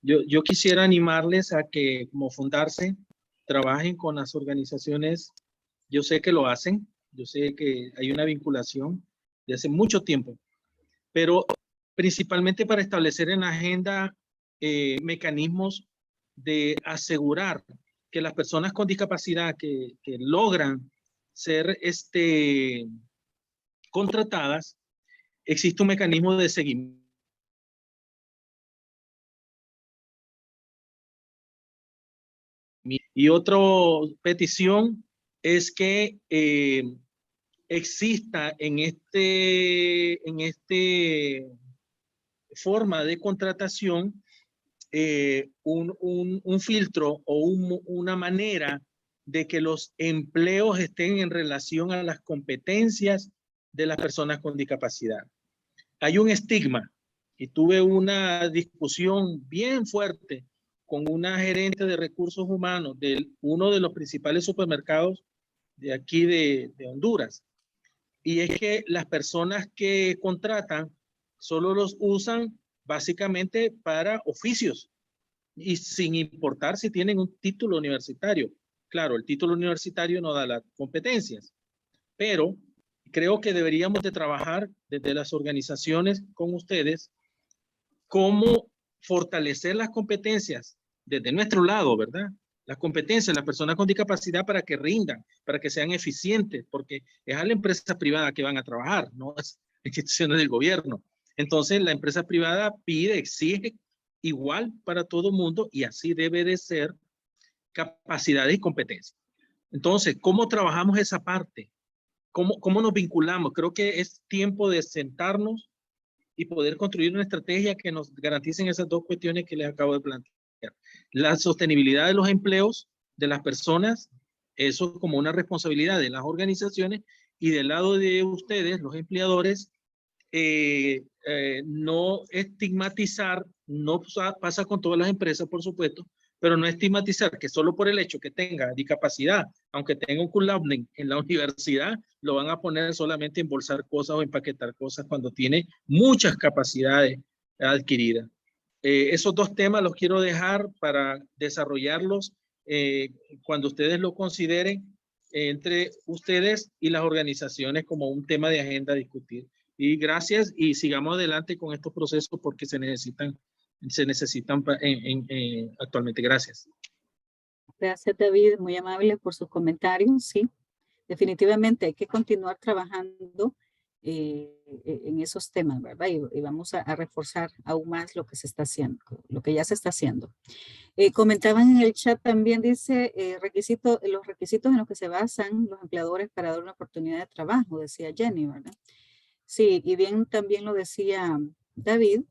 Yo quisiera animarles a que, como Fundarse, trabajen con las organizaciones. Yo sé que lo hacen, yo sé que hay una vinculación de hace mucho tiempo, pero principalmente para establecer en la agenda mecanismos de asegurar que las personas con discapacidad que logran ser contratadas, existe un mecanismo de seguimiento. Y otra petición es que exista en este forma de contratación un filtro o una manera de que los empleos estén en relación a las competencias de las personas con discapacidad. Hay un estigma y tuve una discusión bien fuerte con una gerente de recursos humanos de uno de los principales supermercados de aquí de Honduras. Y es que las personas que contratan solo los usan básicamente para oficios y sin importar si tienen un título universitario. Claro, el título universitario no da las competencias, pero creo que deberíamos de trabajar desde las organizaciones con ustedes cómo fortalecer las competencias desde nuestro lado, ¿verdad? Las competencias de las personas con discapacidad para que rindan, para que sean eficientes, porque es a la empresa privada que van a trabajar, no es instituciones del gobierno. Entonces, la empresa privada pide, exige igual para todo el mundo y así debe de ser capacidades y competencias. Entonces, ¿cómo trabajamos esa parte? ¿Cómo nos vinculamos? Creo que es tiempo de sentarnos y poder construir una estrategia que nos garanticen esas dos cuestiones que les acabo de plantear. La sostenibilidad de los empleos de las personas, eso como una responsabilidad de las organizaciones, y del lado de ustedes, los empleadores, no estigmatizar, no pasa con todas las empresas, por supuesto, pero no estigmatizar que solo por el hecho que tenga discapacidad, aunque tenga un cum laude en la universidad, lo van a poner solamente a embolsar cosas o empaquetar cosas cuando tiene muchas capacidades adquiridas. Esos dos temas los quiero dejar para desarrollarlos cuando ustedes lo consideren entre ustedes y las organizaciones como un tema de agenda a discutir. Y gracias y sigamos adelante con estos procesos porque se necesitan actualmente. Gracias. Gracias, David, muy amable por sus comentarios. Sí, definitivamente hay que continuar trabajando en esos temas, ¿verdad? Y vamos a reforzar aún más lo que se está haciendo, lo que ya se está haciendo. Comentaban en el chat también, dice, los requisitos en los que se basan los empleadores para dar una oportunidad de trabajo, decía Jenny, ¿verdad? Sí, y bien también lo decía David,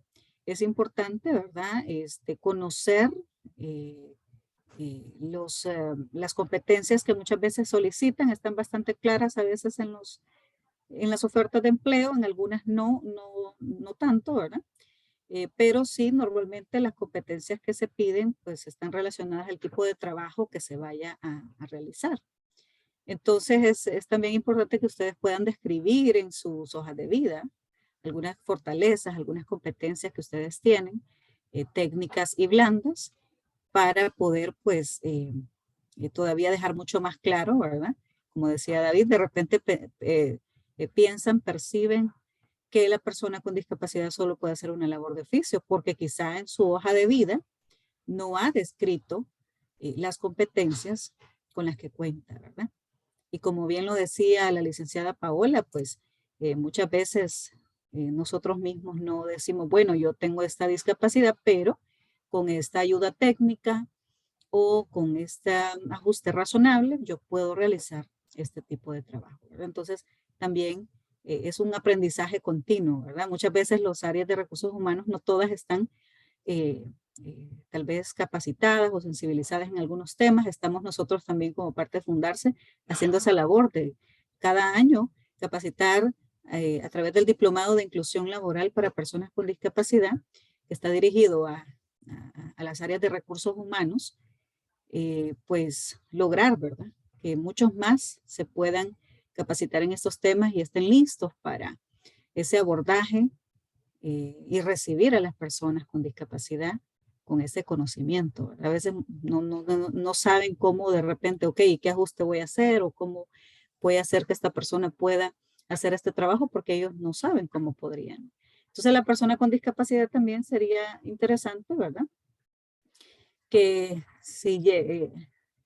es importante, ¿verdad? Conocer las competencias que muchas veces solicitan, están bastante claras a veces en las ofertas de empleo, en algunas no tanto, ¿verdad? Pero sí, normalmente las competencias que se piden pues están relacionadas al tipo de trabajo que se vaya a realizar. Entonces es también importante que ustedes puedan describir en sus hojas de vida algunas fortalezas, algunas competencias que ustedes tienen, técnicas y blandas, para poder pues todavía dejar mucho más claro, ¿verdad? Como decía David, de repente piensan, perciben que la persona con discapacidad solo puede hacer una labor de oficio, porque quizá en su hoja de vida no ha descrito las competencias con las que cuenta, ¿verdad? Y como bien lo decía la licenciada Paola, pues muchas veces nosotros mismos no decimos, bueno, yo tengo esta discapacidad, pero con esta ayuda técnica o con este ajuste razonable, yo puedo realizar este tipo de trabajo, ¿verdad? Entonces, también es un aprendizaje continuo, ¿verdad? Muchas veces las áreas de recursos humanos no todas están tal vez capacitadas o sensibilizadas en algunos temas. Estamos nosotros también como parte de Fundarse haciendo esa labor de cada año capacitar a través del Diplomado de Inclusión Laboral para Personas con Discapacidad, que está dirigido a las áreas de recursos humanos, pues lograr, ¿verdad? Que muchos más se puedan capacitar en estos temas y estén listos para ese abordaje y recibir a las personas con discapacidad con ese conocimiento, ¿verdad? A veces no saben cómo de repente, ok, ¿qué ajuste voy a hacer? O cómo voy a hacer que esta persona pueda hacer este trabajo porque ellos no saben cómo podrían. Entonces la persona con discapacidad también sería interesante, ¿verdad? Que si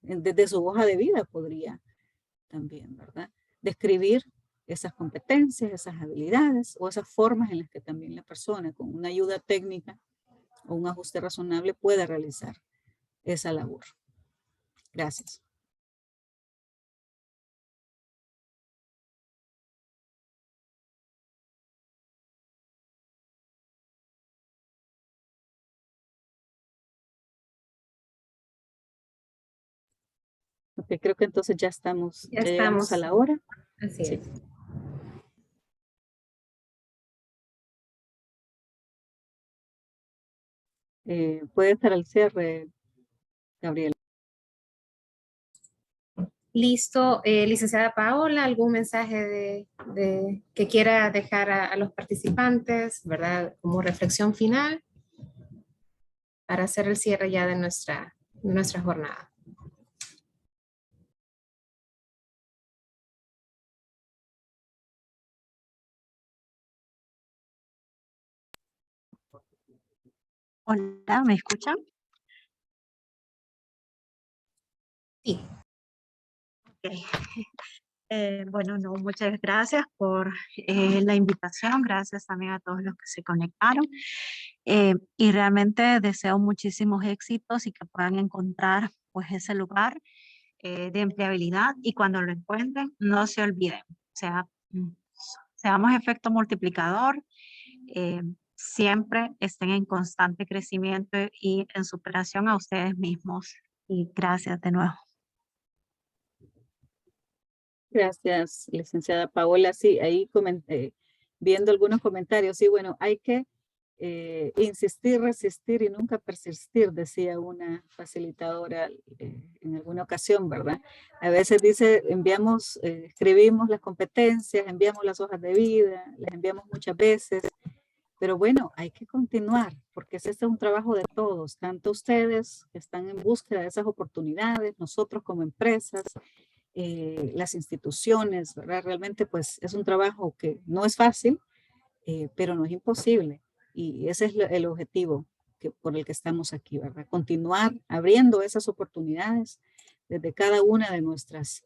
desde su hoja de vida podría también, ¿verdad? Describir esas competencias, esas habilidades o esas formas en las que también la persona con una ayuda técnica o un ajuste razonable puede realizar esa labor. Gracias. Ok, creo que entonces ya estamos, ya llegamos a la hora. Así Sí. es. Puede estar al cierre, Gabriela. Listo, licenciada Paola, ¿algún mensaje que quiera dejar a los participantes, verdad, como reflexión final para hacer el cierre ya de nuestra jornada? Hola, ¿me escuchan? Sí. Okay. Bueno, no, muchas gracias por la invitación, gracias también a todos los que se conectaron y realmente deseo muchísimos éxitos y que puedan encontrar pues ese lugar de empleabilidad y cuando lo encuentren no se olviden, o sea, seamos efecto multiplicador, siempre estén en constante crecimiento y en superación a ustedes mismos y gracias de nuevo. Gracias, licenciada Paola. Sí, ahí viendo algunos comentarios. Sí, bueno, hay que insistir, resistir y nunca persistir, decía una facilitadora en alguna ocasión, ¿verdad? A veces dice, escribimos las competencias, enviamos las hojas de vida, las enviamos muchas veces, pero bueno, hay que continuar, porque este es un trabajo de todos, tanto ustedes que están en búsqueda de esas oportunidades, nosotros como empresas, las instituciones, ¿verdad? Realmente pues es un trabajo que no es fácil, pero no es imposible. Y ese es el objetivo por el que estamos aquí, ¿verdad? Continuar abriendo esas oportunidades desde cada una de nuestras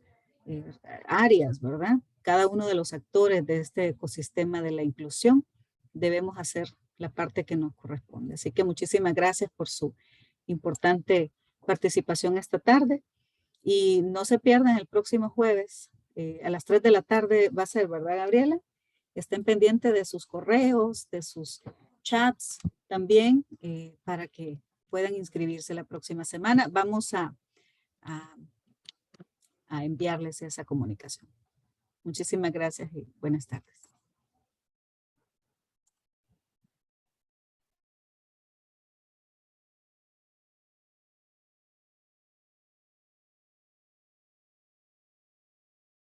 áreas, ¿verdad? Cada uno de los actores de este ecosistema de la inclusión debemos hacer la parte que nos corresponde. Así que muchísimas gracias por su importante participación esta tarde. Y no se pierdan el próximo jueves a las 3 de la tarde va a ser, ¿verdad, Gabriela? Estén pendientes de sus correos, de sus chats también para que puedan inscribirse la próxima semana. Vamos a enviarles esa comunicación. Muchísimas gracias y buenas tardes.